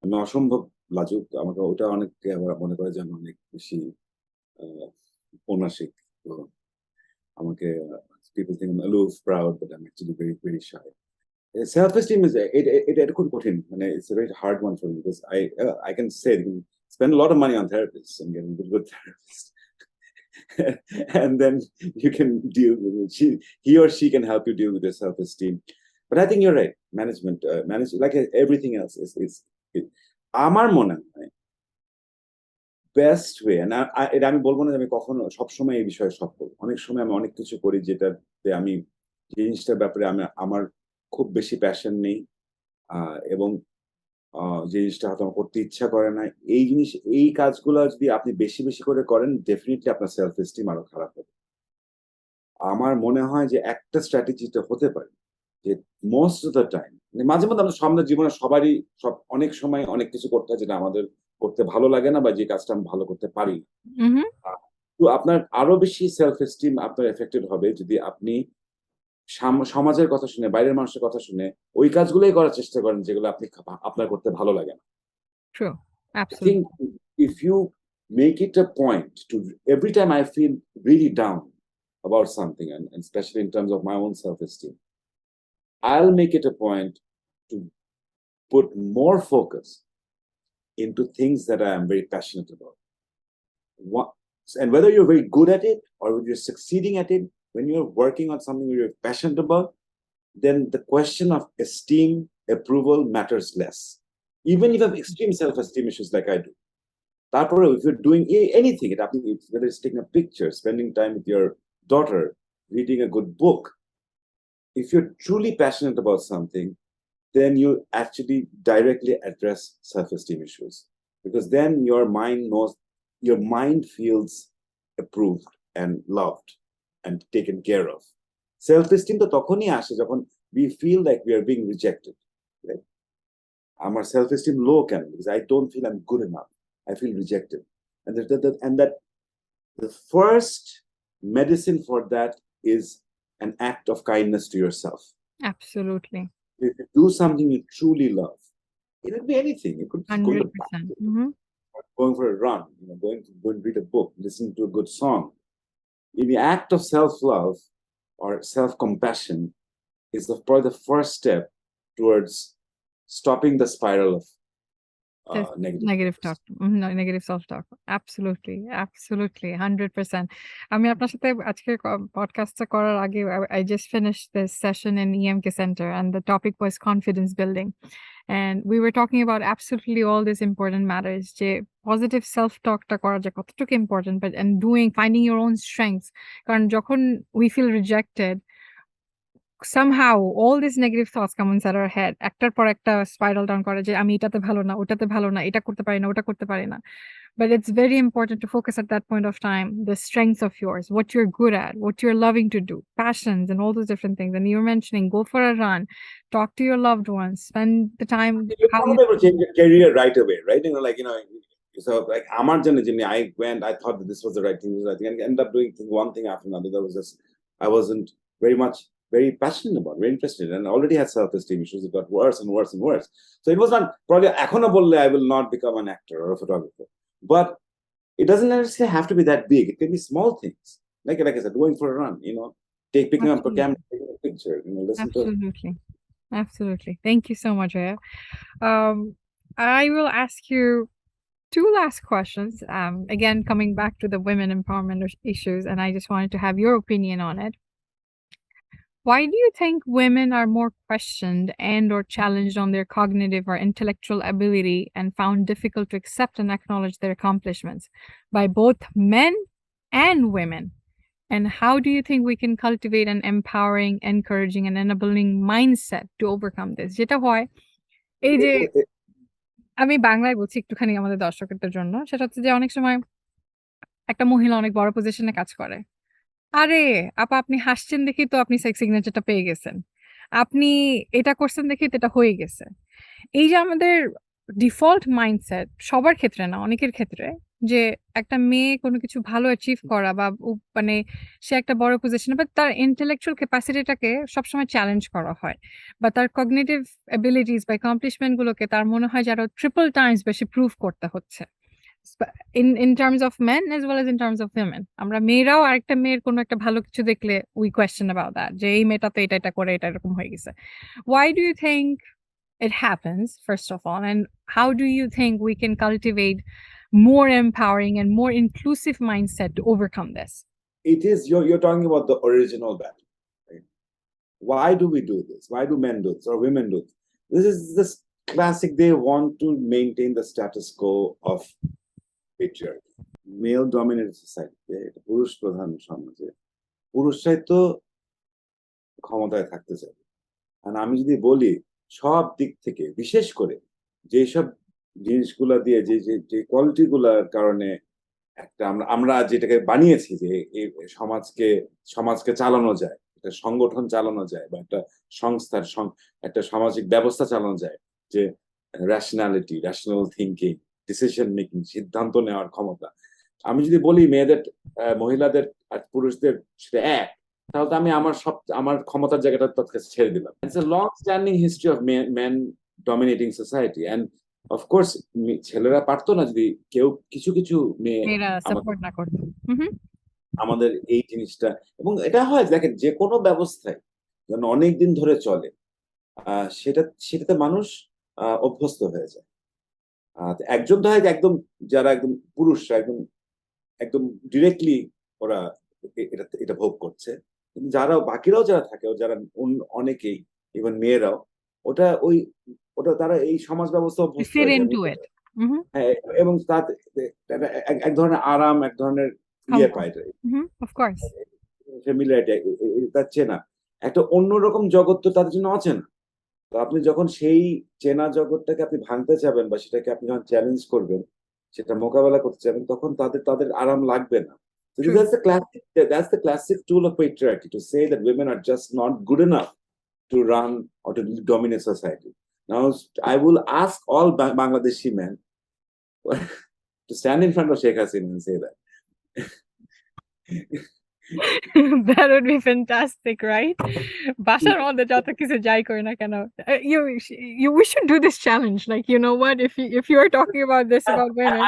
[SPEAKER 2] আমি অসম্ভব লাজুক। আমাকে ওটা অনেকে আবার মনে করে যে আমি অনেক বেশি ঔনাসিক। তো আমাকে people think I'm aloof, proud, but I'm actually very, very shy. Self-esteem is এটা খুব কঠিন। মানে it's a very hard one for me because I can say you can spend a lot of money on therapists and get a good therapist. And then you can deal with it. He or she can help you deal with your self-esteem. But I think you're right. Manage like everything else is আমার মনে হয় best way, না এটা আমি বলবো না যে আমি কখনো সবসময় এই বিষয়ে সফল। অনেক সময় আমি অনেক কিছু করি যেটাতে আমি জিনিসটার ব্যাপারে আমার খুব বেশি প্যাশন নেই, এবং যে জিনিসটা হয়তো আমার করতে ইচ্ছা করে না। এই কাজগুলো যদি আপনি বেশি বেশি করে করেন, ডেফিনেটলি আপনার সেলফ এস্টিম আরো খারাপ হবে। আমার মনে হয় যে একটা স্ট্র্যাটেজিটা হতে পারে যে মোস্ট অফ দ্য টাইম, মাঝে মধ্যে আমাদের সামনে জীবনে সবারই অনেক সময় অনেক কিছু করতে হয় যেটা আমাদের করতে ভালো লাগে না, বা যে কাজটা আমি ভালো করতে পারি। তো আপনার আরো বেশি সেলফ এস্টিম আপনার এফেক্টেড হবে যদি আপনি সমাজের কথা শুনে, বাইরের মানুষের কথা শুনে ওই কাজগুলোই করার চেষ্টা করেন যেগুলো আপনার করতে ভালো লাগে না।
[SPEAKER 1] True.
[SPEAKER 2] I think
[SPEAKER 1] Absolutely.
[SPEAKER 2] if you make it a point to, every time I feel really down about something, and especially in terms of my own self-esteem, I'll make it a point to put more focus into things that I am very passionate about. And whether you're very good at it or whether you're succeeding at it, when you're working on something you're passionate about, then the question of esteem, approval matters less. Even if you have extreme self-esteem issues like I do. Taরপরে, if you're doing anything, whether it's taking a picture, spending time with your daughter, reading a good book, if you're truly passionate about something, then you actually directly address self-esteem issues. Because then your mind feels approved and loved and taken care of. Self-esteem তো তখনই আসে যখন we feel like we are being rejected. Right? আমার self-esteem low কেন? Because I don't feel I'm good enough. I feel rejected. And that the first medicine for that is an act of kindness to yourself.
[SPEAKER 1] Absolutely.
[SPEAKER 2] If you do something you truly love, it could be anything. It could be going to
[SPEAKER 1] 100%.
[SPEAKER 2] going for a run, going to go and read a book, listening to a good song. In the act of self-love or self-compassion is probably the first step towards stopping the spiral of
[SPEAKER 1] Negative talk. No, negative self-talk. Absolutely, absolutely, 100%. আমি আপনার সাথে আজকে পডকাস্টটা করার আগে I just finished this session in EMK Center and the topic was confidence building. And we were talking about absolutely all these important matters. যে positive self-talk টা করা যে কতটুকু important, but and finding your own strengths. কারণ যখন we feel rejected, somehow all these negative thoughts come inside our head. একটার পর একটা spiral down করে যে আমি এটাতে ভালো না, ওটাতে ভালো না, এটা করতে পারি না, ওটা করতে পারি না। But it's very important to focus at that point of time, the strengths of yours, what you're good at, what you're loving to do, passions and all those different things. And you're mentioning go for a run, talk to your loved ones, spend the time
[SPEAKER 2] you're
[SPEAKER 1] how
[SPEAKER 2] not able to change your career right away, right? So like আমার জন্য I thought that this was the right thing, and ended up doing one thing after another. That was just, I wasn't very passionate about, very interested, and already had self-esteem issues. It got worse and worse and worse. So it was not probably এখনো বললে I will not become an actor or a photographer, but it doesn't necessarily have to be that big. It can be small things, like I said, going for a run, picking up a camera, taking a picture, listen to.
[SPEAKER 1] Absolutely. Thank you so much, Aya. I will ask you two last questions. Again, coming back to the women empowerment issues, and I just wanted to have your opinion on it. Why do you think women are more questioned and or challenged on their cognitive or intellectual ability and found difficult to accept and acknowledge their accomplishments by both men and women? And how do you think we can cultivate an empowering, encouraging, and enabling mindset to overcome this? যেটা হয় এই যে আমি বাংলায় বলছি একটুখানি আমাদের দর্শকদের জন্য, সেটা হচ্ছে যে অনেক সময় একটা মহিলা অনেক বড় পজিশনে কাজ করে। আরে আপা আপনি হাসছেন দেখেই তো আপনি সিগনেচারটা পেয়ে গেছেন। আপনি এটা করছেন দেখেই তো এটা হয়ে গেছে। এই যে আমাদের ডিফল্ট মাইন্ডসেট সবার ক্ষেত্রে না, অনেকের ক্ষেত্রে যে একটা মেয়ে কোনো কিছু ভালো অ্যাচিভ করা বা মানে সে একটা বড় পজিশনে বা তার ইন্টেলেকচুয়াল ক্যাপাসিটিটাকে সবসময় চ্যালেঞ্জ করা হয়। বা তার কগনিটিভ এবিলিটিস বা অ্যাকমপ্লিশমেন্ট গুলোকে তার মনে হয় যে আরো ট্রিপল টাইমস বেশি প্রুভ করতে হচ্ছে। in terms of men as well as in terms of women. আমরা মেয়েরাও আরেকটা মেয়ের কোনো একটা ভালো কিছু দেখলে we question about that. যে এই মেয়েটা তো এটা করে এটা এরকম হয়ে গেছে। Why do you think it happens, first of all, and how do you think we can cultivate more empowering and more inclusive mindset to overcome this?
[SPEAKER 2] It is, you're talking about the original battle, right? Why do we do this? Why do men do this or women do this? This is this classic, they want to maintain the status quo of patriarchy, male dominated society. পুরুষ প্রধান সমাজে পুরুষরাই তো ক্ষমতায় থাকতে চায়। আর আমি যদি বলি সব দিক থেকে, বিশেষ করে যেসব জিনিসগুলা দিয়ে যে কোয়ালিটি গুলার কারণে একটা আমরা যেটাকে বানিয়েছি যে এই সমাজকে চালানো যায়, একটা সংগঠন চালানো যায় বা একটা সংস্থার একটা সামাজিক ব্যবস্থা চালানো যায়, যে rationality, rational thinking, decision making, সিদ্ধান্ত নেওয়ার ক্ষমতা। আমি যদি বলি মহিলাদের আর পুরুষদের সেটা এক, তাহলে তো আমি আমার ক্ষমতার জায়গাটা তার কাছে ছেড়ে দিলাম। It's a long standing history of man dominating society and of course ছেলেরা পারতো না যদি কেউ কিছু কিছু মেয়ে
[SPEAKER 1] মেয়েরা
[SPEAKER 2] আমাদের
[SPEAKER 1] সাপোর্ট না করতো। হুম, হুম।
[SPEAKER 2] আমাদের এই জিনিসটা, এবং এটা হয় দেখেন যে কোনো ব্যবস্থায় যেন অনেক দিন ধরে চলে সেটাতে মানুষ অভ্যস্ত হয়ে যায়। তো একজন তো হয় যে একদম, যারা একদম পুরুষরা একদম একদম ডিরেক্টলি ওরা এটা ভোগ করছে, কিন্তু যারা বাকিরাও যারা থাকে, যারা অনেকেই, ইভেন মেয়েরাও ওটা ওই ওটা তারা এই সমাজ ব্যবস্থা
[SPEAKER 1] You
[SPEAKER 2] অভ্যস্ত
[SPEAKER 1] fit
[SPEAKER 2] হয়ে যায়।
[SPEAKER 1] into it. হুম, হুম।
[SPEAKER 2] হ্যাঁ, এবং তাতে এক ধরনের আরাম, এক ধরনের
[SPEAKER 1] Comfort.
[SPEAKER 2] পায়,
[SPEAKER 1] হুম, of course.
[SPEAKER 2] ফ্যামিলিয়ারিটি, তার চেনা একটা অন্যরকম জগৎ তো তাদের জন্য অচেনা। তো আপনি যখন সেই চেনা জগৎটাকে আপনি ভাঙতে চাবেন বা সেটাকে আপনি যখন চ্যালেঞ্জ করবেন, সেটা মোকাবেলা করতে চাবেন, তখন তাদের আরাম লাগবে না। So
[SPEAKER 1] True.
[SPEAKER 2] that's the classic tool of patriarchy, to say that women are just not good enough to run or to dominate society. Now, I will ask all Bangladeshi men to stand in front of Sheikh Hasina and say that.
[SPEAKER 1] That would be fantastic, right? বাসার মধ্যে যত কিছু যাই করি না কেন, we should do this challenge. Like, you know what? If you are talking about this about women,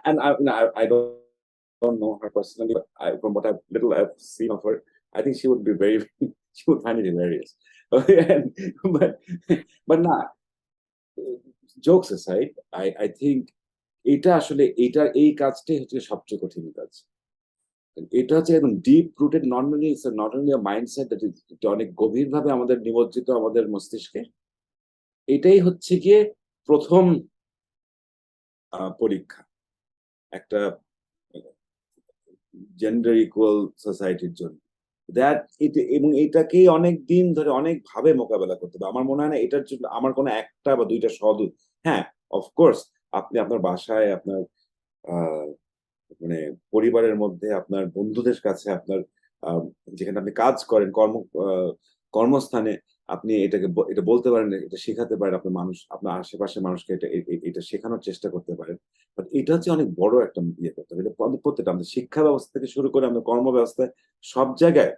[SPEAKER 2] And I don't know her personally, but from what I've seen of her, I think she would be very, she would find it hilarious. And, but but nah, jokes aside, I think এই কাজটাই হচ্ছে সবচেয়ে কঠিন কাজ। এটা হচ্ছে একদম deep rooted, not only mindset, এটা অনেক গভীরভাবে আমাদের নিমজ্জিত আমাদের মস্তিষ্কে। এটাই হচ্ছে গিয়ে প্রথম পরীক্ষা একটা জেন্ডার ইকুয়াল সোসাইটির জন্য। এবং এটাকেই অনেক দিন ধরে অনেক ভাবে মোকাবেলা করতে হবে। আমার মনে হয় না এটার জন্য আমার কোনো একটা বা দুইটা হ্যাঁ, অফকোর্স আপনি আপনার বাসায়, আপনার আহ মানে পরিবারের মধ্যে, আপনার বন্ধুদের কাছে, আপনার যেখানে আপনি কাজ করেন, কর্মস্থানে আপনি এটা বলতে পারেন, এটা শেখাতে পারেন, আপনার আশেপাশের মানুষকে এটা শেখানোর চেষ্টা করতে পারেন। বাট এটা হচ্ছে অনেক বড় একটা করতে হবে। এটা প্রত্যেকটা আমাদের শিক্ষা ব্যবস্থা থেকে শুরু করে আমাদের কর্ম ব্যবস্থায় সব জায়গায়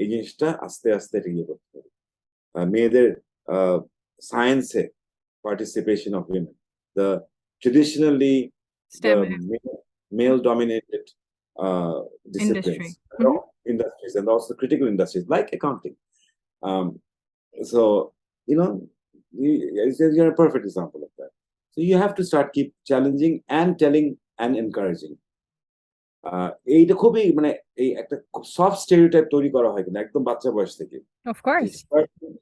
[SPEAKER 2] এই জিনিসটা আস্তে আস্তে এটা করতে হবে। মেয়েদের সায়েন্সে participation of women, the traditionally the
[SPEAKER 1] STEM
[SPEAKER 2] male dominated disciplines,
[SPEAKER 1] industry. Mhm.
[SPEAKER 2] industries, and also critical industries like accounting. Um, so, you know, you're a perfect example of that. So you have to start keep challenging and telling and encouraging. এইটা খুবই এই একটা soft stereotype তৈরি করা হয় কিন্তু একদম বাচ্চা বয়স থেকে।
[SPEAKER 1] Of course.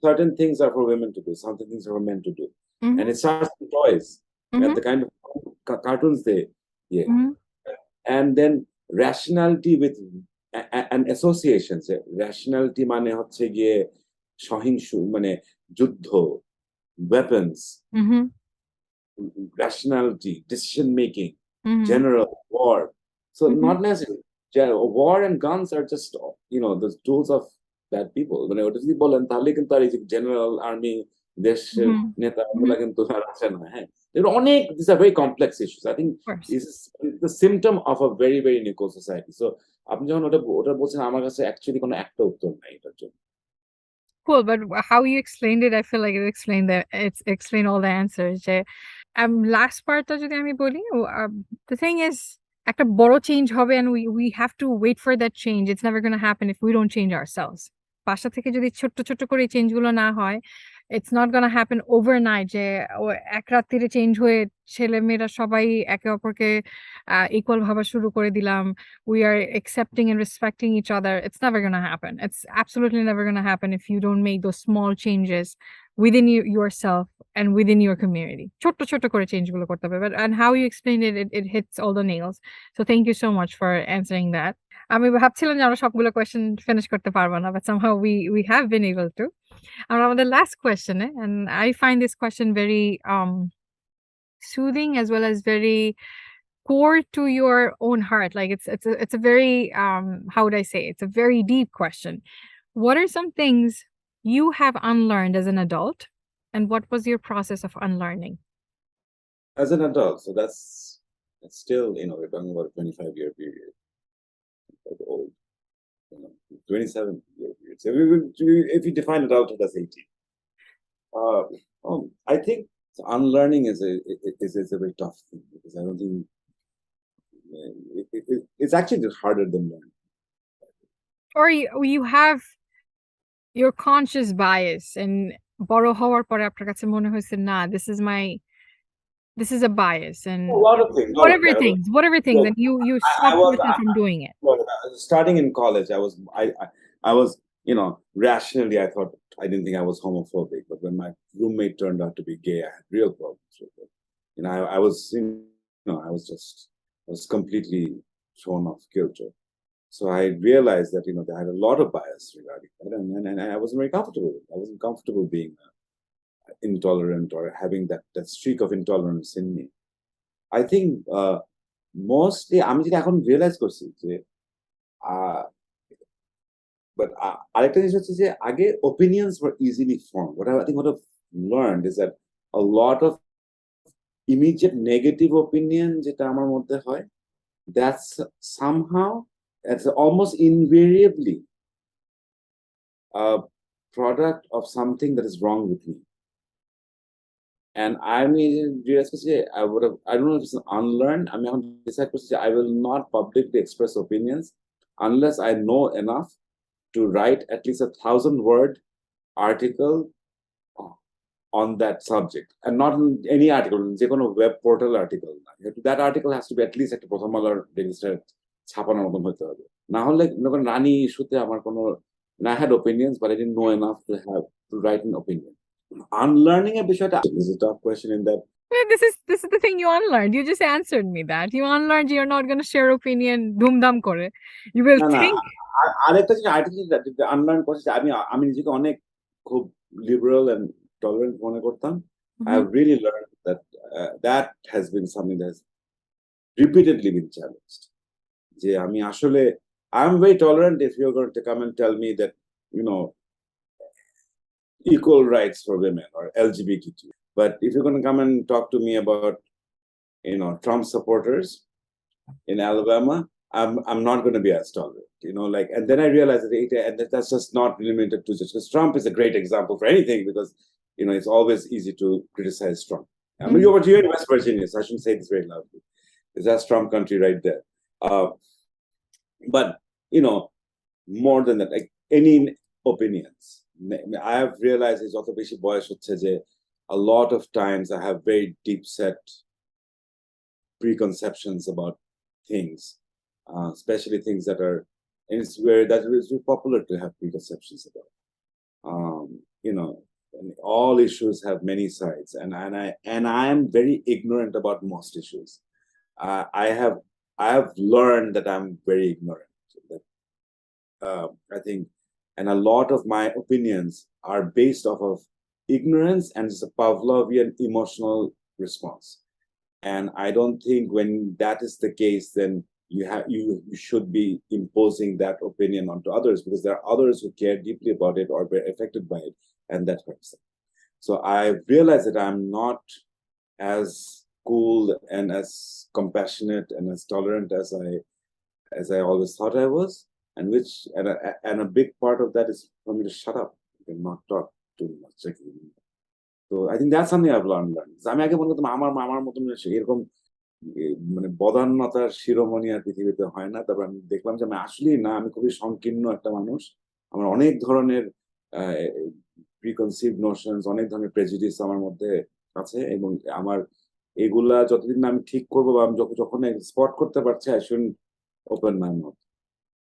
[SPEAKER 2] Certain things are for women to do, certain things are for men to do. And
[SPEAKER 1] Mhm,
[SPEAKER 2] it starts with toys and
[SPEAKER 1] mhm,
[SPEAKER 2] the kind of cartoons they, yeah.
[SPEAKER 1] mhm,
[SPEAKER 2] And then rationality with and associations. Rationality মানে হচ্ছে গিয়ে সহিংস, যুদ্ধ, weapons,
[SPEAKER 1] mhm,
[SPEAKER 2] rationality, decision making,
[SPEAKER 1] mhm,
[SPEAKER 2] general, war. So
[SPEAKER 1] mhm,
[SPEAKER 2] not necessarily. War and guns are just, the tools of bad people. ওটা যদি বলেন তাহলে কিন্তু আর এই যে জেনারেল আর্মি, দেশের
[SPEAKER 1] mhm,
[SPEAKER 2] নেতা
[SPEAKER 1] mhm.
[SPEAKER 2] গুলা কিন্তু আর আছে না। হ্যাঁ, অনেক, these are very complex issues. I think
[SPEAKER 1] Of course.
[SPEAKER 2] this is the symptom of a very very unequal society. So আপনি যখন ওটা বলছেন, আমার কাছে অ্যাকচুয়ালি কোনো একটা উত্তর নাই এটার জন্য।
[SPEAKER 1] Cool, but how you explained it, I feel like it's explained all the answers. যে last part টা যদি আমি বলি, the thing is একটা বড় চেঞ্জ হবে and we have to wait for that change. It's never gonna happen if we don't change ourselves. বাসা থেকে যদি ছোট্ট, ছোট্ট করে চেঞ্জ গুলো না হয়, it's not gonna happen overnight যে এক রাত্রিরে চেঞ্জ হয়ে ছেলেমেয়েরা সবাই একে অপরকে ইকুয়াল ভাবা শুরু করে দিলাম। We are accepting and respecting each other. It's never gonna happen. It's absolutely never gonna happen if you don't make those small changes within yourself and within your community. ছোট্ট, ছোট্ট করে চেঞ্জ গুলো করতে হবে। And how you explained it hits all the nails. So thank you so much for answering that. আমি ভাবছিলাম যে আমরা সবগুলো কোয়েশ্চেন ফিনিশ করতে পারব না। But somehow we have been able to. আমরা আমাদের last question and I find this question very soothing as well as very core to your own heart. Like it's a very how would I say? It's a very deep question. What are some things you have unlearned as an adult, and what was your process of unlearning?
[SPEAKER 2] As an adult, so that's still, we're talking about a 25-year period, quite old. 27 years. If you define adulthood as 18. I think unlearning is a very tough thing because I don't think it's actually harder than learning.
[SPEAKER 1] Or you have your conscious bias and বড় হওয়ার পরে আপনার কাছে মনে হয়েছে না this is a bias and
[SPEAKER 2] A lot of things.
[SPEAKER 1] whatever things
[SPEAKER 2] Look,
[SPEAKER 1] and you
[SPEAKER 2] I
[SPEAKER 1] stopped
[SPEAKER 2] was
[SPEAKER 1] yourself from doing it.
[SPEAKER 2] well, starting in college. I was rationally I thought I didn't think I was homophobic, but when my roommate turned out to be gay, I had real problems with it. I was completely thrown off kilter. So I realized that I had a lot of bias regarding that, and I wasn't very comfortable with it. I wasn't comfortable being intolerant or having that streak of intolerance in me. I think mostly আমি যেটা এখন realise করছি যে but আরেকটা জিনিস হচ্ছে যে আগে opinions were easily formed. What I've learned is that a lot of immediate negative opinion যেটা আমার মধ্যে হয়, that's almost invariably a product of something that is wrong with me. And I mean, I don't know if it's unlearned. I mean, I will not publicly express opinions unless I know enough to write at least 1,000-word article on that subject, and not in any article, a web portal article. That article has to be at least একটা প্রথম আলোর register ছাপানোর মতন হতে হবে, না হলে রানী ইস্যুতে আমার কোনো I had opinions but I didn't know enough to write an opinion. Unlearning a বিষয়টা is a tough question in that
[SPEAKER 1] This is the thing you unlearned. You just answered me that. You unlearned you're not going to share opinion ধুমধাম করে. You will think.
[SPEAKER 2] আরেকটা জিনিস unlearn করছি আমি নিজেকে অনেক খুব লিবারাল এন্ড টলারেন্ট মনে করতাম. I have really learned that that has been something that has repeatedly been challenged. যে আমি আসলে I'm very tolerant if you're going to come and tell me that equal rights for women or LGBTQ. But if you're going to come and talk to me about, Trump supporters in Alabama, I'm not going to be as tolerant, and then I realized that that's just not limited to just because Trump is a great example for anything because, it's always easy to criticize Trump. I mean, you're in West Virginia, so I shouldn't say this very loudly. Because that's Trump country right there. But, more than that, like any opinions, I have realized is also a lot of times I have very deep set preconceptions about things, especially things that are, and it's very popular to have preconceptions about. And all issues have many sides, and I am very ignorant about most issues. I have learned that I'm very ignorant. I think, and a lot of my opinions are based off of ignorance, and it's a Pavlovian emotional response. And I don't think when that is the case, then you should be imposing that opinion onto others, because there are others who care deeply about it or were affected by it, and that hurts them. So I realized that I'm not as cool and as compassionate and as tolerant as I always thought I was, and a big part of that is for me to shut up and not talk too much. So I think that's something I've learned. আমি আগে মনে করতাম আমার মতন এরকম বদান্যতার শিরোমণি আর পৃথিবীতে হয় না, তারপর আমি দেখলাম যে আমি আসলেই না, আমি খুবই সংকীর্ণ একটা মানুষ। আমার অনেক ধরনের প্রিকনসিভ নোশনস, অনেক ধরনের প্রেজুডিস আমার মধ্যে আছে, এবং আমার এগুলা যতদিন না আমি ঠিক করবো বা আমি যখন স্পট করতে পারছি, I shouldn't open my mouth.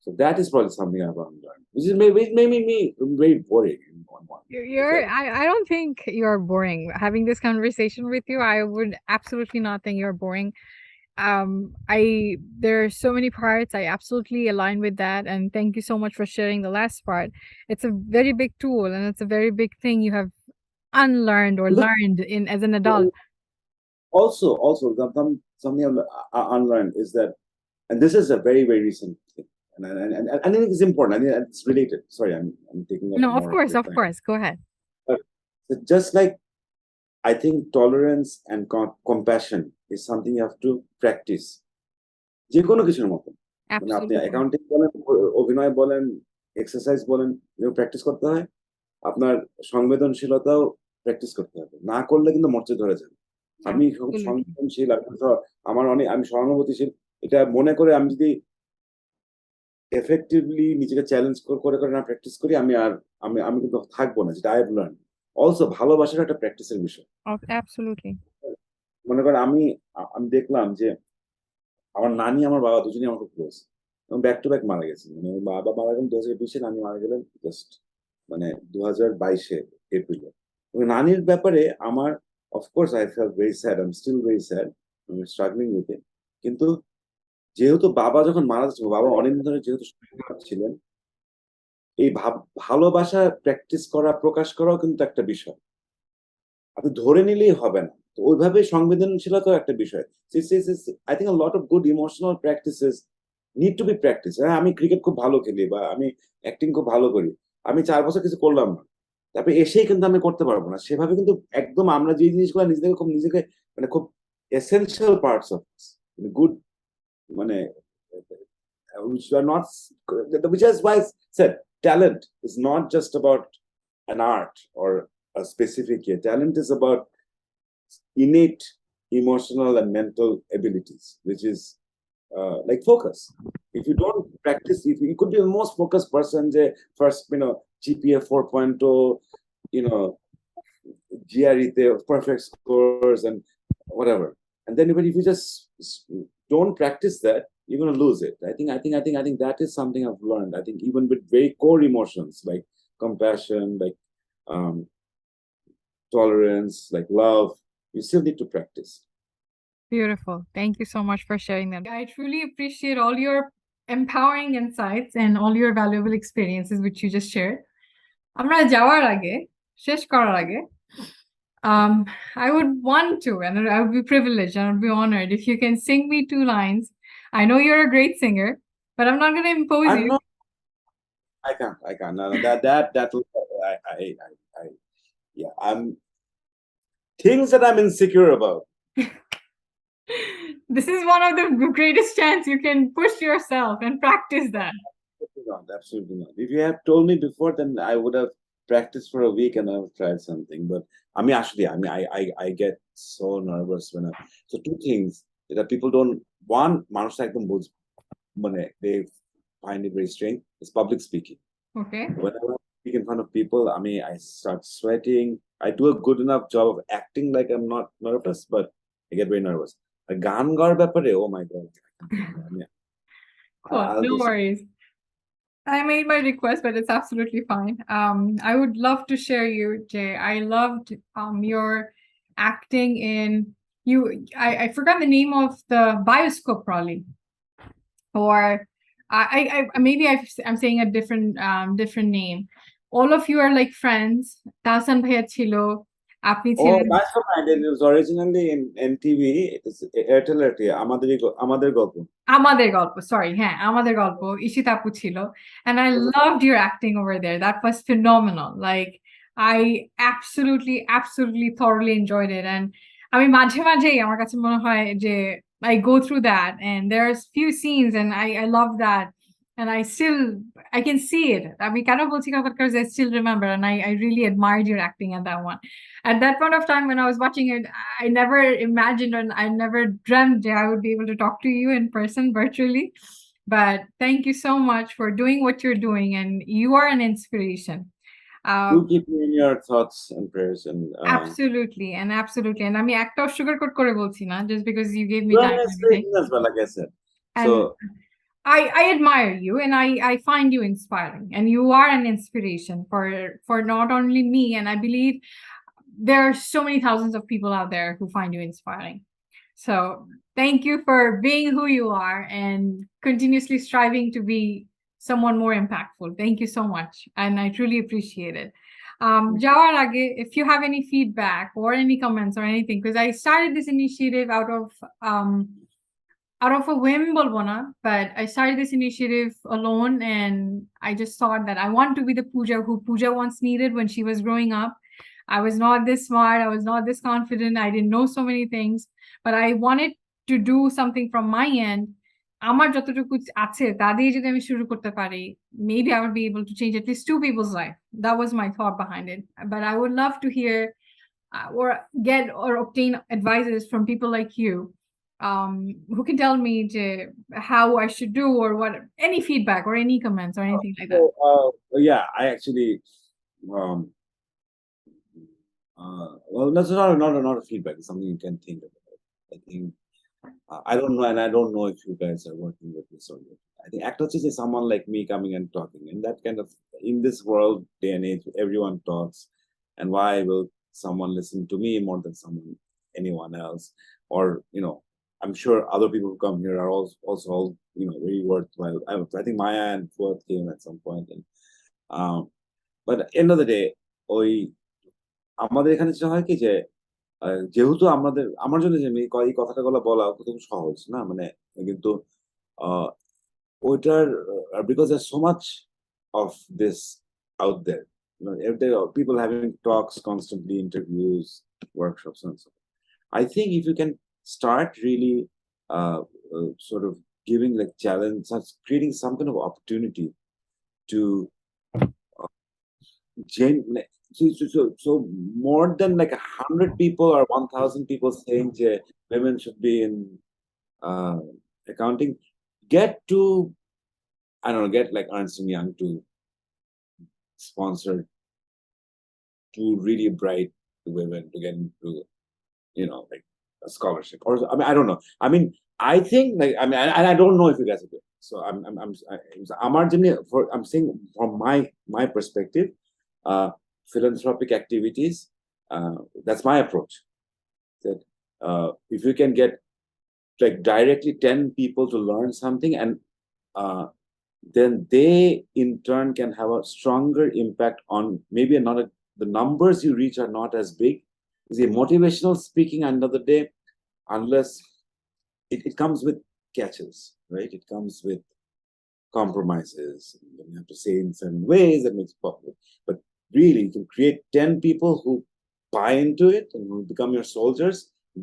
[SPEAKER 2] So that is probably something I've learned, which is maybe me very boring.
[SPEAKER 1] I don't think you're boring. Having this conversation with you, I would absolutely not think you're boring. There are so many parts I absolutely align with that, and thank you so much for sharing the last part. It's a very big tool, and it's a very big thing you have unlearned or learned as an adult.
[SPEAKER 2] Also something I've unlearned is that, and this is a very, very recent thing, and I think it's important. I mean, it's related. Sorry, I'm taking up.
[SPEAKER 1] No, of course, go ahead.
[SPEAKER 2] But just like I think tolerance and compassion is something you have to practice. যে কোনো কিছুর মতো, মানে আপনি
[SPEAKER 1] Absolutely.
[SPEAKER 2] Accounting বলেন, অভিনয় বলেন, exercise বলেন, প্র্যাকটিস করতে হয়। আপনার সংবেদনশীলতাও প্র্যাকটিস করতে হবে। না করলে কিন্তু মরচে ধরে যাবে। আমি খুব
[SPEAKER 1] Absolutely.
[SPEAKER 2] সংবেদনশীল, আমি সহানুভূতিশীল। এটা মনে করে আমি যদি এফেক্টিভলি নিজেকে চ্যালেঞ্জ করে না প্র্যাকটিস করি, আমি কিন্তু থাকবো না, যেটা আই হ্যাভ লার্ন। অলসো ভালোবাসার একটা প্র্যাকটিসের বিষয়।
[SPEAKER 1] Absolutely.
[SPEAKER 2] মনে করেন আমি দেখলাম যে আমার নানি, আমার বাবা দুজনেই আমার খুব ক্লোজ এবং ব্যাক টু ব্যাক মারা গেছেন। মানে বাবা মারা গেলেন 2020-এ, নানি মারা গেলেন জাস্ট মানে 2022-এ এপ্রিলে। এবং নানির ব্যাপারে আমার of course I felt very sad, I am still very sad, আমি স্ট্রাগলিং উইথ ইট। কিন্তু যেহেতু বাবা যখন মারা যাচ্ছে, বাবা অনেকদিন ধরে যেহেতু শরীর খারাপ ছিলেন, এই ভালোবাসা প্র্যাকটিস করা, প্রকাশ করাও কিন্তু একটা বিষয়। আপনি ধরে নিলেই হবে না। তো ওইভাবে সংবেদনশীলতাও একটা বিষয়। I think a lot of good emotional practices need to be practiced. হ্যাঁ, আমি ক্রিকেট খুব ভালো খেলি বা আমি অ্যাক্টিং খুব ভালো করি। আমি ৪ বছর কিছু করলাম না। তারপরে এসেই কিন্তু আমি করতে পারব না। সেভাবে কিন্তু একদম আমরা যে জিনিসগুলো নিজেকে মানে খুব essential parts of us, good মানে which are not, which is why I said talent is not just about an art or a specific year. Talent is about innate emotional and mental abilities, which is like focus. If you don't practice, if you could be the most focused person, say first, GPA 4.0, GRE, perfect scores and whatever. And then even if you just don't practice that, you're going to lose it. I think that is something I've learned. I think even with very core emotions like compassion, like tolerance, like love, you still need to practice.
[SPEAKER 1] Beautiful. Thank you so much for sharing that. I truly appreciate all your empowering insights and all your valuable experiences which you just shared. আমরা যাওয়ার আগে, শেষ করার আগে, I would want to, and I would be privileged and I would be honored if you can sing me 2 lines. I know you're a great singer, but I'm not going to impose
[SPEAKER 2] I'm
[SPEAKER 1] you.
[SPEAKER 2] not. I can't. No, that will. I. Yeah. I'm things that I'm insecure about.
[SPEAKER 1] This is one of the greatest chance you can push yourself and practice that.
[SPEAKER 2] Absolutely not. If you had told me before, then I would have practiced for a week and I've tried something. But I get so nervous when so two things that people don't. One, they find it very strange. It's public speaking.
[SPEAKER 1] Okay.
[SPEAKER 2] Whenever I speak in front of people, I start sweating. I do a good enough job of acting like I'm not nervous, but I get very nervous. A গান গাওয়ার ব্যাপারে, oh my god.
[SPEAKER 1] Cool. No worries. I made my request, but it's absolutely fine. I would love to share you, Jay. I loved your acting in I forgot the name of the bioscope probably. Or I maybe I'm saying a different name. All of you are like friends. Tasan bhaiya chilo, apni
[SPEAKER 2] Oh,
[SPEAKER 1] ছিলেন।
[SPEAKER 2] that's right. It was originally in NTV. It's Airtel আমাদের গল্প.
[SPEAKER 1] আমাদের গল্প, sorry, হ্যাঁ, আমাদের গল্প, ঈশিতা আপু ছিল। And I loved your acting over there. That was phenomenal. Like, I absolutely thoroughly enjoyed it. And আমি মাঝেই আমার কাছে মনে হয় যে I go through that and there's few scenes and I love that. And I can see it. আমি কেন বলছি because I still remember and I really admired your acting at that one. At that point of time when I was watching it, I never imagined and I never dreamt that I would be able to talk to you in person virtually. But thank you so much for doing what you're doing, and you are an inspiration.
[SPEAKER 2] Do keep me in your thoughts and prayers. And
[SPEAKER 1] Absolutely. And আমি একটাও sugarcoat করে বলছি না just because you gave me
[SPEAKER 2] you're
[SPEAKER 1] time
[SPEAKER 2] an
[SPEAKER 1] and everything.
[SPEAKER 2] inspiration as well, like I said.
[SPEAKER 1] And
[SPEAKER 2] So
[SPEAKER 1] I admire you and I find you inspiring, and you are an inspiration for not only me, and I believe there are so many thousands of people out there who find you inspiring. So thank you for being who you are and continuously striving to be someone more impactful. Thank you so much. And I truly appreciate it. যাওয়ার আগে, if you have any feedback or any comments or anything, because I started this initiative out of a whim, বলবো না, but I started this initiative alone, and I just thought that I want to be the Pooja who Pooja once needed when she was growing up. I was not this smart, I was not this confident, I didn't know so many things, but I wanted to do something from my end আমার যতটুকু আছে তা দিয়ে যদি আমি শুরু করতে পারি, maybe I would be able to change at least two people's life. That was my thought behind it. But I would love to hear or get or obtain advices from people like you, who can tell me how I should do or what, any feedback or any comments or anything like that.
[SPEAKER 2] Yeah, I actually, um, well, that's not a feedback. It's something you can think about. I think I don't know, and I don't know if you guys are working with this or not. I think actors is someone like me coming and talking, and that kind of in this world day and age, everyone talks, and why will someone listen to me more than anyone else? Or I'm sure other people who come here are also all very worthwhile. I think Maya and Fuad came at some point, and but at the end of the day, ওই আমাদের এখানে যেটা হয় কি যে যেহেতু আমার জন্য যে এই কথাটা বলা খুব সহজ না মানে কিন্তু আহ ওইটার because there's so much of this out there. There are people having talks constantly, interviews, workshops, and so on. I think if you can start really sort of giving like challenge, creating some kind of opportunity to so more than like 100 people or 1,000 people saying women should be in uh, accounting, get to I don't know, get like Ernst and Young to sponsor two really bright women to get into like a scholarship or I don't know. I think like and I don't know if you guys are doing. So I'm saying from my perspective, philanthropic activities. That's my approach. That if you can get like directly 10 people to learn something, and then they in turn can have a stronger impact on maybe the numbers you reach are not as big. The motivational speaking end of the day, unless it comes with catches, right? It comes with compromises. You have to say in certain ways that makes it popular. But really, you can create 10 people who buy into it and who become your soldiers.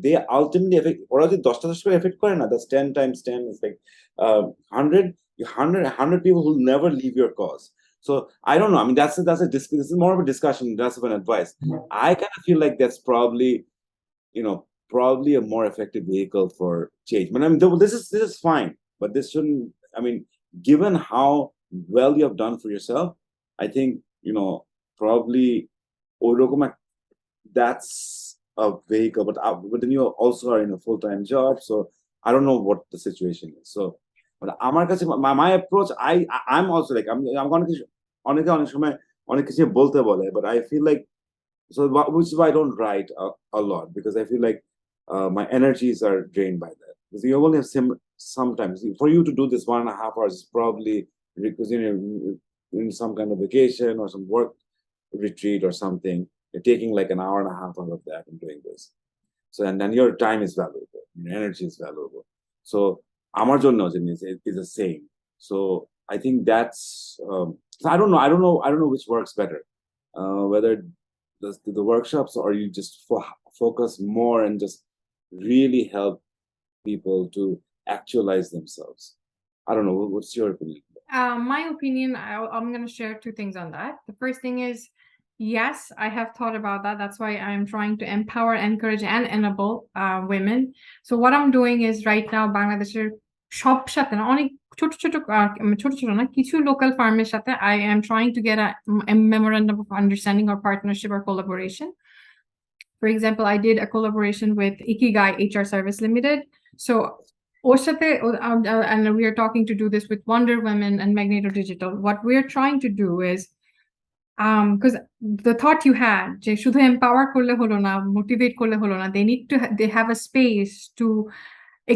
[SPEAKER 2] They ultimately affect, or are they 10 affect করে না? That's 10 times 10 is like 100 people who never leave your cause. So I don't know. This is more of a discussion, less of an advice. I kind of feel like that's probably a more effective vehicle for change. But this is fine, but this shouldn't. Given how well you have done for yourself, I think probably that's a vehicle. But then you also are in a full-time job, so I don't know what the situation is. So, but my approach, I'm also like I'm going to অনেক কিছু বলতে বলে, but I feel like which is why I don't write a lot, because I feel like my energies are drained by that. Because you only have sometimes for you to do this 1.5 hours is probably because in some kind of vacation or some work retreat or something, you're taking like an hour and a half out of that and doing this. So and then your time is valuable, your energy is valuable. So আমার জন্য is the same. So I think that's so I don't know which works better, whether the workshops or you just focus more and just really help people to actualize themselves. I don't know. What's your opinion?
[SPEAKER 1] My opinion, I'm going to share two things on that. The first thing is, yes, I have thought about that. That's why I'm trying to empower, encourage, and enable women. So what I'm doing is right now, Bangladesh's সব সাথে না, অনেক ছোট ছোট না কিছু local ফার্মের সাথে I am trying to get a memorandum of understanding or partnership or collaboration. For example, I did a collaboration with Ikigai HR Service Limited. So ওর সাথে and we are talking to do this with Wonder Women and Magneto Digital. What we are trying to do is because the thought you had যে শুধু empower করলে holo na, motivate korle holo na, they have a space to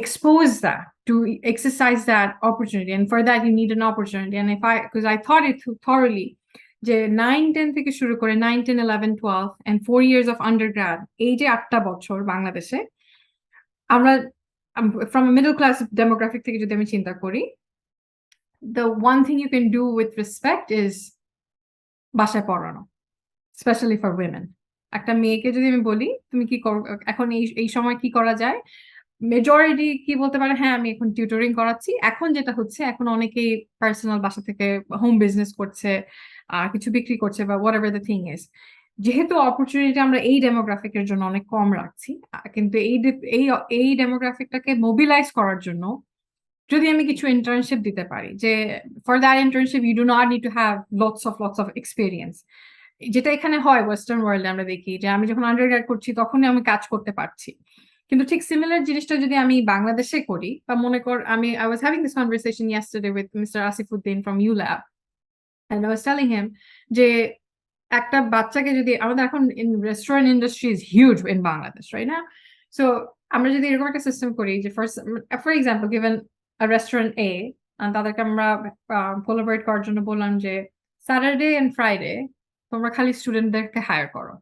[SPEAKER 1] expose that, to exercise that opportunity, and for that you need an opportunity. And because I thought it through thoroughly, যে 9-10 থেকে শুরু করে 9-10-11-12 and 4 years of undergrad, এই যে 8টা বছর বাংলাদেশে আমরা from a middle class demographic থেকে যদি আমি চিন্তা করি, the one thing you can do with respect is বাসায় পড়ানো, especially for women. একটা মেয়েকে যদি আমি বলি তুমি কি করো এখন এই সময় কি করা যায়, মেজরিটি কি বলতে পারে, হ্যাঁ আমি এখন টিউটরিং করাচ্ছি। এখন যেটা হচ্ছে, এখন অনেকেই পার্সোনাল বাসা থেকে হোম বিজনেস করছে, কিছু বিক্রি করছে বা what ever the thing is. যেহেতু অপরচুনিটি আমরা এই ডেমোগ্রাফিকের জন্য অনেক কম রাখছি, কিন্তু এই ডেমোগ্রাফিকটাকে মোবিলাইজ করার জন্য যদি আমি কিছু ইন্টার্নশিপ দিতে পারি, যে for that internship you do not need to have lots of experience, যেটা এখানে হয় ওয়েস্টার্ন ওয়ার্ল্ডে আমরা দেখি যে আমি যখন আন্ডারগ্রেড করছি তখনই আমি কাজ করতে পারছি। কিন্তু ঠিক সিমিলার জিনিসটা যদি আমি বাংলাদেশে করি, বা মনে কর I was having this conversation yesterday with mister Asifuddin from ULAB, and I was telling him যে একটা বাচ্চাকে যদি আমাদের এখন in restaurant industry is huge in Bangladesh, right না? সো আমরা যদি এরকম একটা সিস্টেম করি যে for example given restaurant A, তাদেরকে আমরা কোলাবরেট করার জন্য বললাম যে স্যাটারডে এন্ড ফ্রাইডে তোমরা খালি স্টুডেন্টদেরকে হায়ার করো,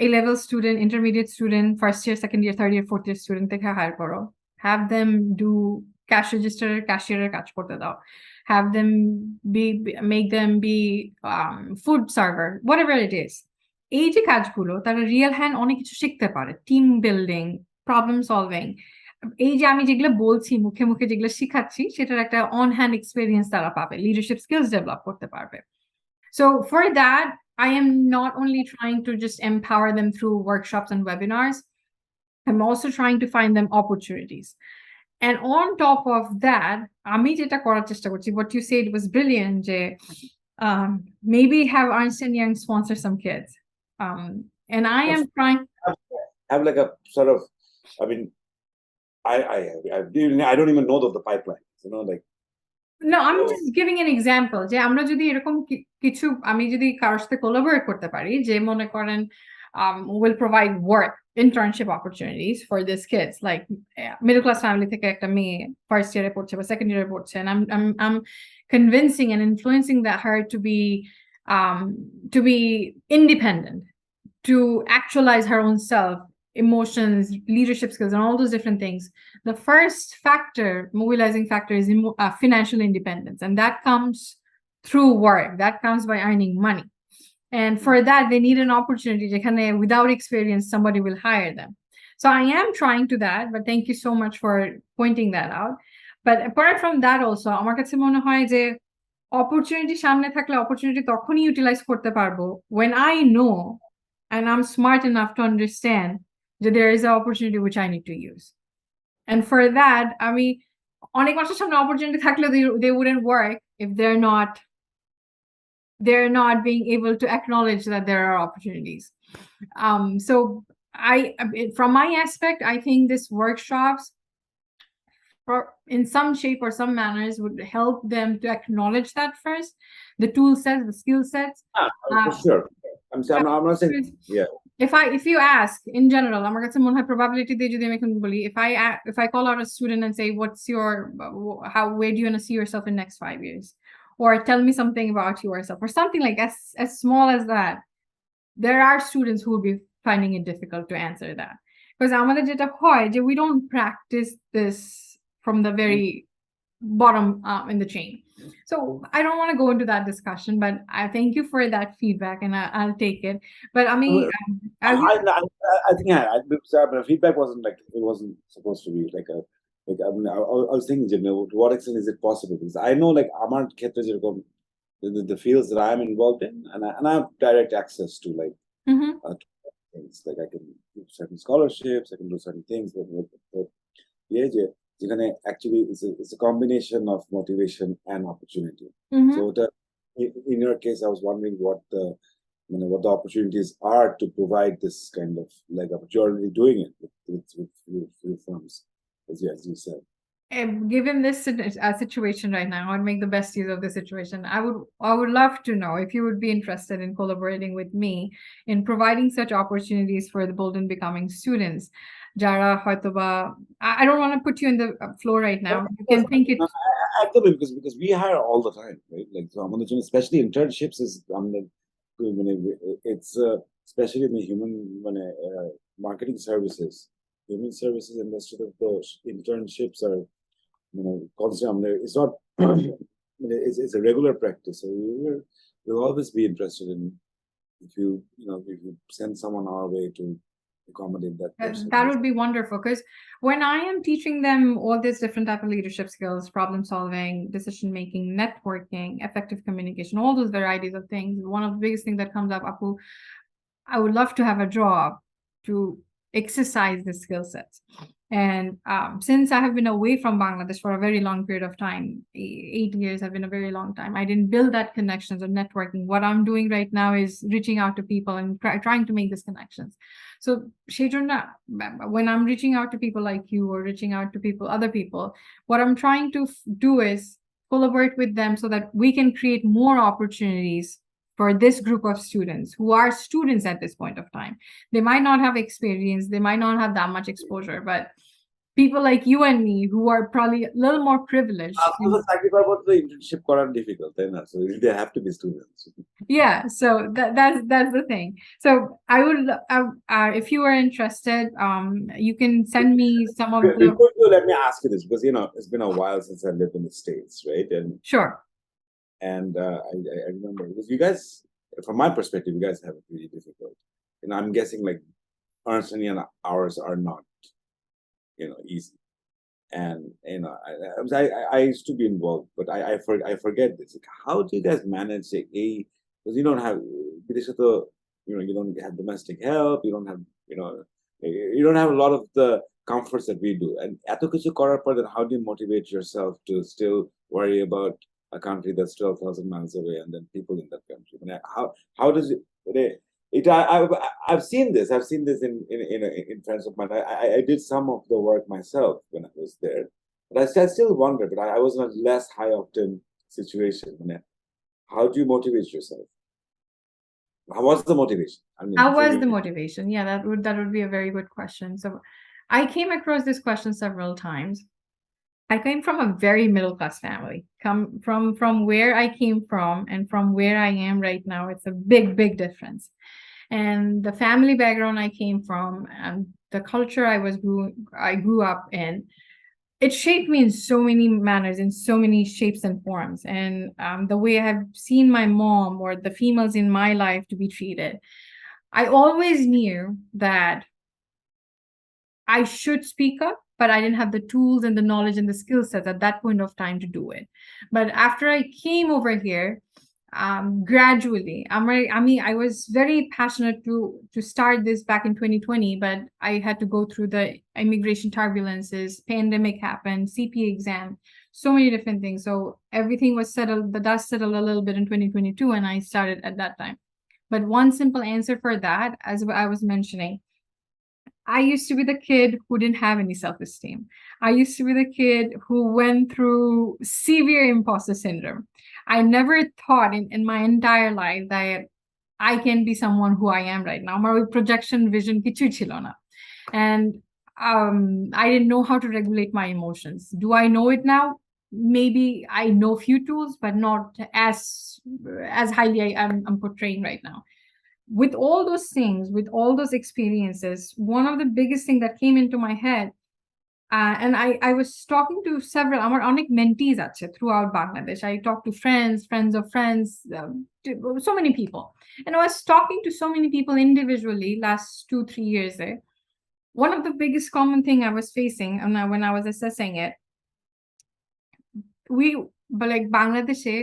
[SPEAKER 1] A level student, intermediate student, first year, second year, third year, fourth year student থেকে হায়ার করো, have them do cash register, cashier কাজ করতে দাও, have them make them be food server, whatever it is. এই যে কাজগুলো তারা real hand অনেক কিছু শিখতে পারে, টিম বিল্ডিং, প্রবলেম সলভিং। এই যে আমি যেগুলো বলছি মুখে মুখে যেগুলো শিখাচ্ছি, সেটার একটা অন হ্যান্ড এক্সপিরিয়েন্স তারা পাবে, লিডারশিপ স্কিলস ডেভেলপ করতে পারবে। So for that, I am not only trying to just empower them through workshops and webinars, I'm also trying to find them opportunities. And on top of that, আমি যেটা করার চেষ্টা করছি, what you said was brilliant, যে maybe have Ernst & Young sponsor some kids. And I am trying
[SPEAKER 2] have like a sort of, I mean, I don't even know the pipeline, you know, like.
[SPEAKER 1] No, I'm just giving an example যে আমরা যদি এরকম কিছু, আমি যদি কারোর সাথে collaborate করতে পারি, যে মনে করেন will provide work internship opportunities for these kids, like middle class family থেকে একটা মেয়ে first year এ পড়ছে বা second year এ পড়ছে, and I'm convincing and influencing that her to be independent, to actualize her own self, emotions, leadership skills, and all those different things. The first factor, mobilizing factor, is financial independence, and that comes through work. That comes by earning money. And for that, they need an opportunity. Without experience, somebody will hire them. So I am trying to that, but thank you so much for pointing that out. But apart from that also, আমার কাছে মনে হয় যে opportunity সামনে থাকলে opportunity তখনই utilize করতে পারবো when I know and I'm smart enough to understand that there is an opportunity which I need to use. And for that, আমি অনেক মানুষের সামনে opportunity থাকলে they wouldn't work if they're not being able to acknowledge that there are opportunities. So from my aspect, I think this workshops in some shape or some manners would help them to acknowledge that first, the tool sets, the skill sets.
[SPEAKER 2] For sure. I'm not saying, yeah.
[SPEAKER 1] If you ask in general, আমার কাছে মনে হয় probability দিয়ে যদি আমি এখন বলি, if I call out a student and say, where do you want to see yourself in next 5 years, or tell me something about yourself, or something like as small as that, there are students who will be finding it difficult to answer that, because আমাদের যেটা হয় যে we don't practice this from the very bottom in the chain. So I don't want to go into that discussion, but I thank you for that feedback, and I'll take it. But I mean,
[SPEAKER 2] I think but feedback wasn't like, it wasn't supposed to be like a, like, I mean, I was thinking, you know, to what extent is it possible? Because I know, like, আমার ক্ষেত্রে যেরকম the fields that I'm involved in, and I have direct access to, like, things, like I can do certain scholarships, I can do certain things, but yeah, actually it's a combination of motivation and opportunity. So in your case, I was wondering what the opportunities are to provide this kind of, like, opportunity doing it with firms, as you said.
[SPEAKER 1] Given this situation right now, I'd make the best use of the situation. I would love to know if you would be interested in collaborating with me in providing such opportunities for the bold and becoming students. Jara hoytoba, I don't want to put you in the floor right now. You can think it.
[SPEAKER 2] Actually, because we hire all the time, right? Like, so especially internships is, it's especially in the human marketing services, human services industry, those internships are, constant. It's not, it's a regular practice. So we'll always be interested in, if you send someone our way to accommodate that person.
[SPEAKER 1] That would be wonderful, because when I am teaching them all these different type of leadership skills, problem solving, decision making, networking, effective communication, all those varieties of things, one of the biggest things that comes up, Apu, I would love to have a job to exercise the skill sets. And since I have been away from Bangladesh for a very long period of time, 8 years have been a very long time, I didn't build that connections or networking. What I'm doing right now is reaching out to people and trying to make these connections. So when I'm reaching out to people like you or reaching out to other people, what I'm trying to do is collaborate with them so that we can create more opportunities for this group of students who are students at this point of time. They might not have experience, they might not have that much exposure, but people like you and me who are probably a little more privileged.
[SPEAKER 2] The internship is difficult, so they have to be students.
[SPEAKER 1] Yeah, so that's the thing. So I would, if you are interested, you can send me some of the.
[SPEAKER 2] Let me ask you this, because it's been a while since I lived in the States, right? And
[SPEAKER 1] sure.
[SPEAKER 2] And I remember, because you guys, from my perspective, you guys have it really difficult. And I'm guessing like Ernst & Young hours are not, easy. And I used to be involved, but I forget this. Like, how do you guys manage because you don't have you don't have domestic help, you don't have you don't have a lot of the comforts that we do. And eto kichu korar por, then how do you motivate yourself to still worry about a country that's 12,000 miles away and then people in that country? I mean, how does I've seen this in friends of mine. I did some of the work myself when I was there, but I still wonder. But I was in a less high octane situation. I mean, how do you motivate yourself? How was the motivation?
[SPEAKER 1] How was the motivation? Yeah, that would be a very good question. So I came across this question several times. I came from a very middle class family. From where I came from and from where I am right now, it's a big difference. And the family background I came from and the culture I grew up in, it shaped me in so many manners, in so many shapes and forms. And the way I have seen my mom or the females in my life to be treated, I always knew that I should speak up, but I didn't have the tools and the knowledge and the skill sets at that point of time to do it. But after I came over here, gradually, I was very passionate to start this back in 2020, but I had to go through the immigration turbulences, pandemic happened, CPA exam, so many different things. So everything was settled, the dust settled a little bit in 2022, and I started at that time. But one simple answer for that, as I was mentioning, I used to be the kid who didn't have any self-esteem. I used to be the kid who went through severe imposter syndrome. I never thought in my entire life that I can be someone who I am right now. My projection vision kichu chilo na. And I didn't know how to regulate my emotions. Do I know it now? Maybe I know few tools, but not as highly I'm portraying right now. With all those things, with all those experiences, one of the biggest thing that came into my head, and I was talking to several, আমার অনেক mentees আছে throughout Bangladesh. I talked to friends of friends, so many people. And I was talking to so many people individually last 2-3 years there. One of the biggest common thing I was facing, and when I was assessing it, but like বাংলাদেশে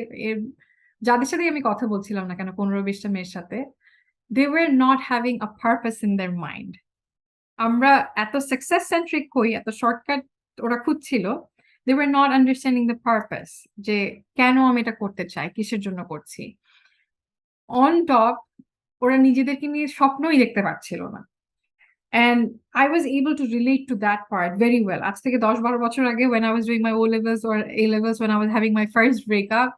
[SPEAKER 1] যাদের সাথে আমি কথা বলছিলাম না কেন 15-20টা মেয়ের সাথে, they were not having a purpose in their mind. আমরা এত success centric কই, এত shortcut ওরা খুঁজছিল, they were not understanding the purpose, যে কেন আমি এটা করতে চাই, কিসের জন্য করছি। On top, ওরা নিজেদেরকে নিয়ে স্বপ্নই দেখতে পারছিল না। And I was able to relate to that part very well. আজ থেকে 10-12 বছর আগে, when I was doing my O levels or A levels, when I was having my first breakup,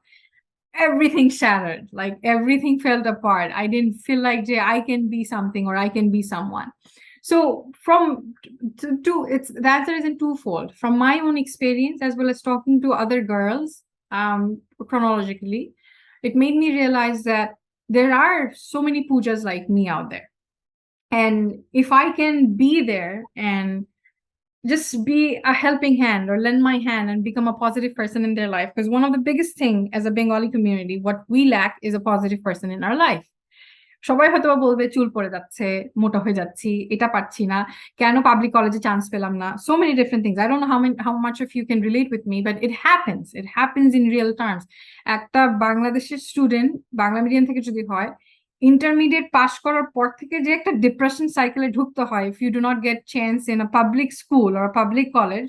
[SPEAKER 1] everything shattered, like everything fell apart. I didn't feel like I can be something or I can be someone. So it's that's the reason twofold. From my own experience, as well as talking to other girls, chronologically, it made me realize that there are so many pujas like me out there. And if I can be there and just be a helping hand or lend my hand and become a positive person in their life, because one of the biggest thing as a Bengali community, what we lack is a positive person in our life. সবাই হয়তো বলবে চুল পড়ে যাচ্ছে, মোটা হয়ে যাচ্ছি, এটা পারছি না, কেন পাবলিক কলেজে চান্স পেলাম না, so many different things. I don't know how much of you can relate with me, but it happens in real terms. একটা বাংলাদেশের স্টুডেন্ট বাংলা মিডিয়াম থেকে যদি হয়, ইন্টারমিডিয়েট পাস করার পর থেকে যে একটা ডিপ্রেশন সাইকেলে ঢুকতে হয়, if you do not get chance in a public school or public college,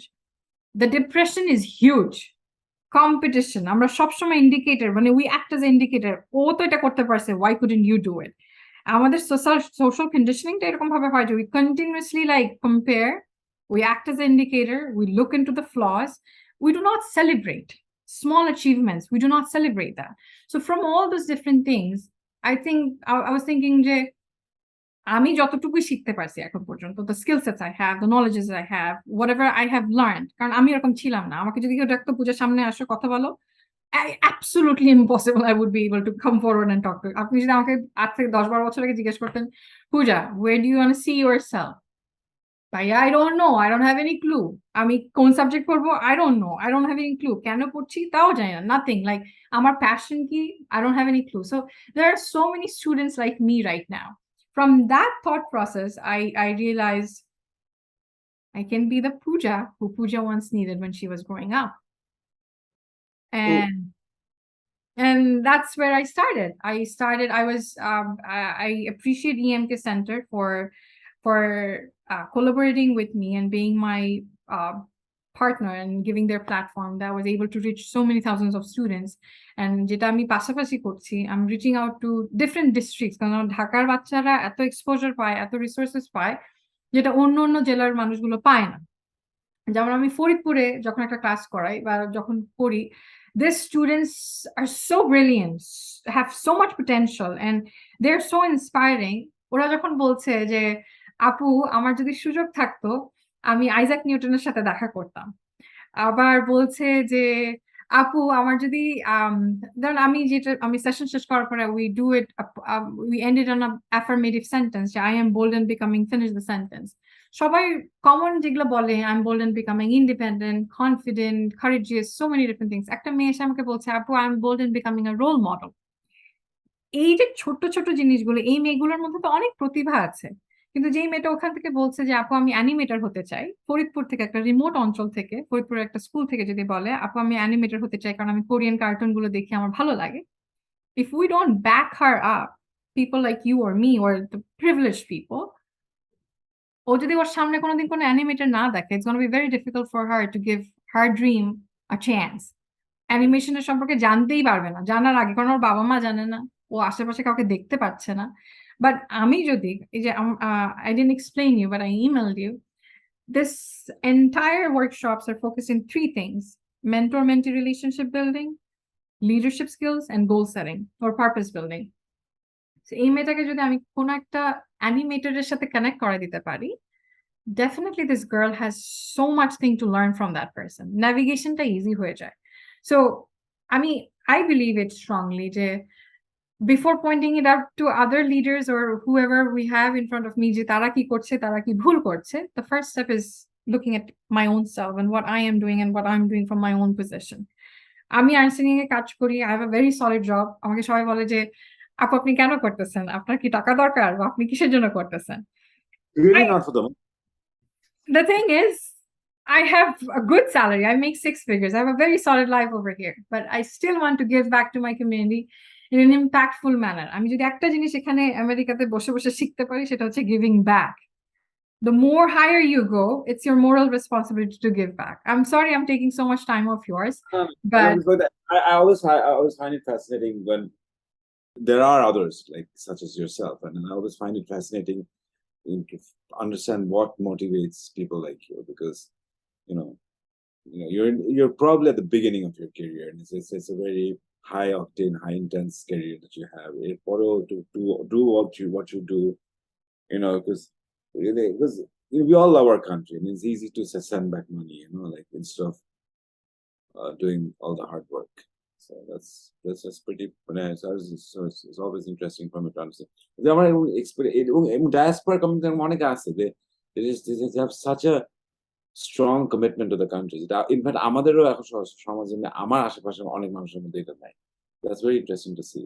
[SPEAKER 1] the depression is huge. Competition, আমরা সবসময় ইন্ডিকেটর, মানে উই অ্যাক্ট এজ ইন্ডিকেটর, ও তো এটা করতে পারছে, why couldn't you do it. আমাদের সোশ্যাল কন্ডিশনিংটা এরকম ভাবে হয় যে we continuously like compare, we act as indicator, we look into the flaws, we do not celebrate small achievements, we do not celebrate that. So from all those different things, I think I was thinking যে আমি যতটুকুই শিখতে পারছি এখন পর্যন্ত, the skill sets I have, the knowledges I have, whatever I have learned, কারণ আমি এরকম ছিলাম না। আমাকে যদি কেউ ডাকতো পূজার সামনে আসো কথা বলো, absolutely impossible I would be able to come forward and talk to. আপনি যদি আমাকে আজ থেকে 10-12 বছর আগে জিজ্ঞেস করতেন, পূজা, where do you want to see yourself? ভাইয়া, I don't know, I don't have any clue. আমি কোন সাবজেক্ট পড়বো, I don't know, I don't have any clue. কেন পড়ছি তাও জানি না, nothing. Like আমার passion কি, I don't have any clue. So there are so many students like me right now. From that thought process, I realized I can be the Pooja who Pooja once needed when she was growing up.
[SPEAKER 2] Oh,
[SPEAKER 1] And that's where I started. I was I appreciate EMK Center for collaborating with me and being my partner and giving their platform that was able to reach so many thousands of students. And যেটা আমি পাশাপাশি করছি, I'm reaching out to different districts, কারণ ঢাকার বাচ্চারা এত exposure পায়, এত রিসোর্সেস পায়, যেটা অন্য অন্য জেলার মানুষগুলো পায় না। যেমন আমি ফরিদপুরে যখন একটা ক্লাস করাই বা যখন করি, these students are so brilliant, have so much potential, and they're so inspiring. ওরা যখন বলছে যে আপু, আমার যদি সুযোগ থাকতো আমি আইজাক নিউটনের সাথে দেখা করতাম, আবার বলছে যে আপু আমার যদি ধরুন আমি সেশন শেষ করার পরে we end it on a affirmative sentence, যে I am bold and becoming, finish the sentence. সবাই কমন যেগুলো বলে, I am bold and becoming independent, confident, courageous, so many different things. একটা মেয়ে এসে আমাকে বলছে, আপু I am bold and becoming a role model. এই যে ছোট ছোট জিনিসগুলো, এই মেয়েগুলোর মধ্যে তো অনেক প্রতিভা আছে, কিন্তু যেই মেয়েটা ওখান থেকে বলছে যে আপু আমি অ্যানিমেটর হতে চাই, ফরিদপুর থেকে, একটা রিমোট অঞ্চল থেকে, ফরিদপুরের একটা স্কুল থেকে যদি বলে আপু আমি অ্যানিমেটর হতে চাই কারণ আমি কোরিয়ান কার্টুন গুলো দেখি, আমার ভালো লাগে, if we don't back her up, people like you or me or the privileged people, ও যদি ওর সামনে কোনোদিন কোনো অ্যানিমেটর না দেখে, it's going to be very difficult for her to give her dream a chance. অ্যানিমেশনের সম্পর্কে জানতেই পারবে না জানার আগে, কারণ ওর বাবা মা জানে না, ও আশেপাশে কাউকে দেখতে পাচ্ছে না। বাট আমি যদি এই যে I didn't explain you but I emailed you, this entire workshops are focused in 3 things: mentor-mentee relationship building, leadership skills, and goal setting or purpose building. So এই মেয়েটাকে যদি আমি কোনো একটা অ্যানিমেটরের সাথে কানেক্ট করে দিতে পারি, definitely this girl has so much thing to learn from that person. Navigationটা easy হয়ে যায়। So I believe it strongly যে before pointing it out to other leaders or whoever we have in front of me যে তারা কি করছে, তারা কি ভুল করছে, the first step is looking at my own self and what I am doing and what I'm doing from my own position. আমি Ernst এ কাজ করি, I have a very solid job. আমাকে সবাই বলে যে আপু আপনি কেন করতেছেন, আপনার কি টাকা দরকার, বা আপনি কিসের জন্য করতেছেন?
[SPEAKER 2] really not for them.
[SPEAKER 1] The thing is, I have a good salary. I make 6 figures. I have a very solid life over here, but I still want to give back to my community in an impactful manner. আমি যদি একটা জিনিস এখানে আমেরিকাতে বসে বসে শিখতে পারি, সেটা হচ্ছে giving back. The more higher you go, it's your moral responsibility to give back. I'm sorry I'm taking so much time of yours, but
[SPEAKER 2] I always find it fascinating when there are others like such as yourself, and I always find it fascinating to understand what motivates people like you, because you know you're probably at the beginning of your career, and it's a very high octane, high intense career that you have. To do what you do, because we all love our country, and it's easy to send back money, like instead of doing all the hard work. So that's just pretty nice. So it's always interesting for me to understand. আমার diaspora community অনেক আছে, they have such a strong commitment to the country. In fact আমাদেরও এখন সমাজে, আমার আশেপাশে অনেক মানুষের মধ্যে এটা নাই. That's very interesting to see.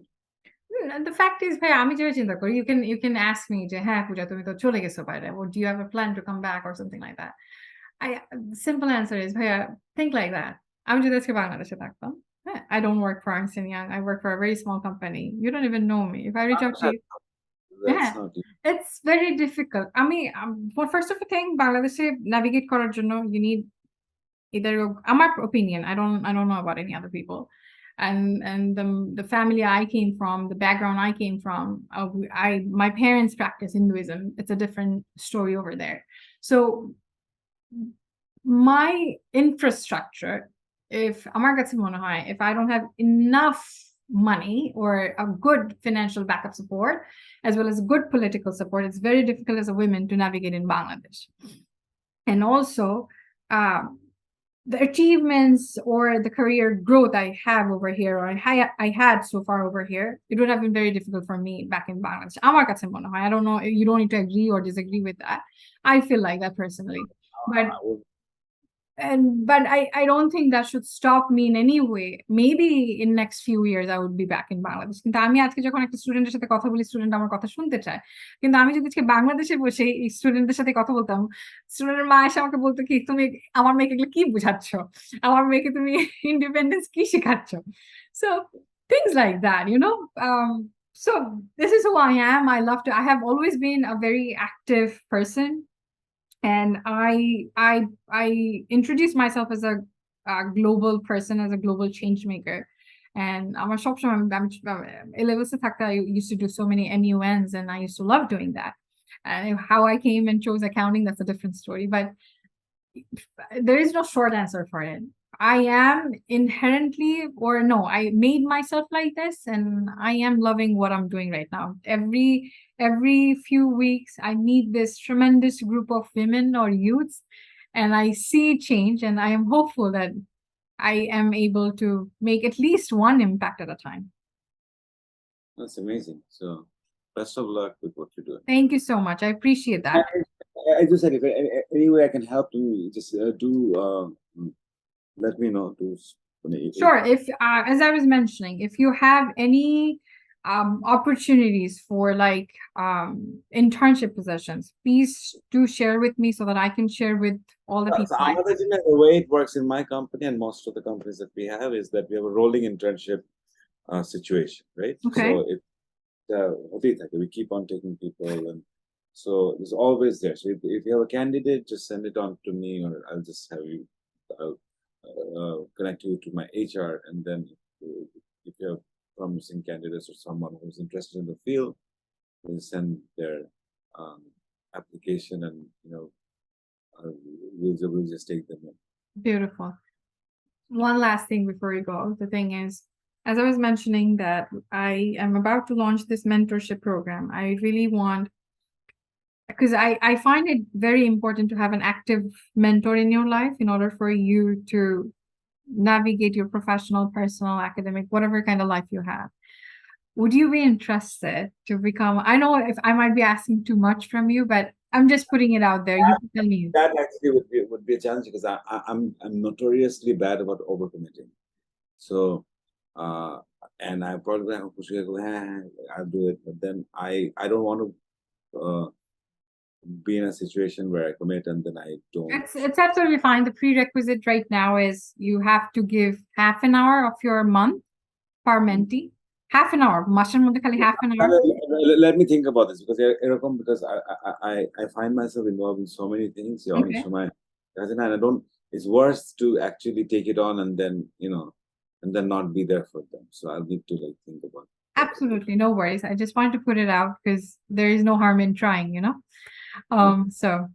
[SPEAKER 1] The fact is ভাই আমি যেটা চিন্তা করি, you can ask me যে হ্যাঁ পূজা তুমি তো চলে গেছো বাইরে, or do you have a plan to come back or something like that. I simple answer is ভাইয়া think like that. আমি যদি আজকে বাংলাদেশে থাকতাম, হ্যাঁ, I don't work for Ernst & Young. I work for a very small company. You don't even know me. If I reach out to you,
[SPEAKER 2] That's
[SPEAKER 1] yeah,
[SPEAKER 2] not it.
[SPEAKER 1] it's very difficult. আমি for first of all thing বাংলাদেশে navigate করার জন্য you need either আমার opinion, I don't know about any other people, and the family I came from, the background I came from, my parents practice Hinduism. It's a different story over there. So my infrastructure, if আমার কাছে মনে হয়, if I don't have enough money or a good financial backup support as well as good political support, it's very difficult as a woman to navigate in Bangladesh. And also the achievements or the career growth I have over here, or I had so far over here, it would have been very difficult for me back in Bangladesh. আমার কাছে মনে হয়, I don't know, you don't need to agree or disagree with that. I feel like that personally. But
[SPEAKER 2] I would-
[SPEAKER 1] but I don't think that should stop me in any way. Maybe in next few years I would be back in Bangladesh. কিন্তু আমি আজকে যখন একটা স্টুডেন্টের সাথে কথা বলি, student আমার কথা শুনতে চায়। কিন্তু আমি যদি আজকে বাংলাদেশে বসে এই স্টুডেন্টদের সাথে কথা বলতাম, স্টুডেন্টের মা এসে আমাকে বলতো কি, তুমি আমার মেয়েকে এগুলো কি বুঝাচ্ছ? আমার মেয়েকে তুমি ইন্ডিপেন্ডেন্স কি শেখাচ্ছ? So things like that, you know. So this is who I am. I have always been a very active person. And I introduced myself as a global person, as a global change maker. And আমার সবসময় আমি A-levels থাকতে I used to do so many MUNs, and I used to love doing that. And how I came and chose accounting, that's a different story. But there is no short answer for it. I am inherently, or no, I made myself like this, and I am loving what I'm doing right now. Every few weeks, I meet this tremendous group of women or youths, and I see change, and I am hopeful that I am able to make at least one impact at a time.
[SPEAKER 2] That's amazing. So, best of luck with what you're doing.
[SPEAKER 1] Thank you so much. I appreciate that.
[SPEAKER 2] I just said, if any way I can help you, just let me know.
[SPEAKER 1] Sure. If as I was mentioning, if you have any opportunities for like internship positions, please do share with me so that I can share with all the people.
[SPEAKER 2] Another thing, the way it works in my company and most of the companies that we have is that we have a rolling internship situation, right?
[SPEAKER 1] Okay.
[SPEAKER 2] So we keep on taking people, and so it's always there. So if you have a candidate, just send it on to me, or I'll just have you connect you to my HR, and then if you have promising candidates or someone who's interested in the field, they send their application, and we'll just take them in.
[SPEAKER 1] Beautiful. One last thing before we go. The thing is, as I was mentioning, that I am about to launch this mentorship program. I really want, because I find it very important to have an active mentor in your life in order for you to navigate your professional, personal, academic, whatever kind of life you have. Would you be interested to become, I know if I might be asking too much from you, but I'm just putting it out there. You can tell me.
[SPEAKER 2] That actually would be a challenge, because I'm notoriously bad about overcommitting. So and I probably have I'll do it, but then I don't want to be in a situation where I commit and then I don't.
[SPEAKER 1] It's absolutely fine. The prerequisite right now is you have to give half an hour of your month per mentee. Half an hour. Half an hour.
[SPEAKER 2] Let me think about this, because I find myself involved in so many things.
[SPEAKER 1] Okay.
[SPEAKER 2] And I don't. It's worse to actually take it on and then and then not be there for them. So I'll need to think about it.
[SPEAKER 1] Absolutely, no worries. I just wanted to put it out because there is no harm in trying,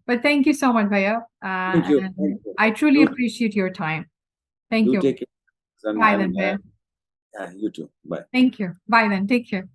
[SPEAKER 1] but thank you so much, Bhaiya.
[SPEAKER 2] Thank you. Thank you.
[SPEAKER 1] I truly appreciate your time. Thank you.
[SPEAKER 2] Take care.
[SPEAKER 1] Bye then, Bhaiya.
[SPEAKER 2] Yeah, you too. Bye.
[SPEAKER 1] Thank you. Bye then. Take care.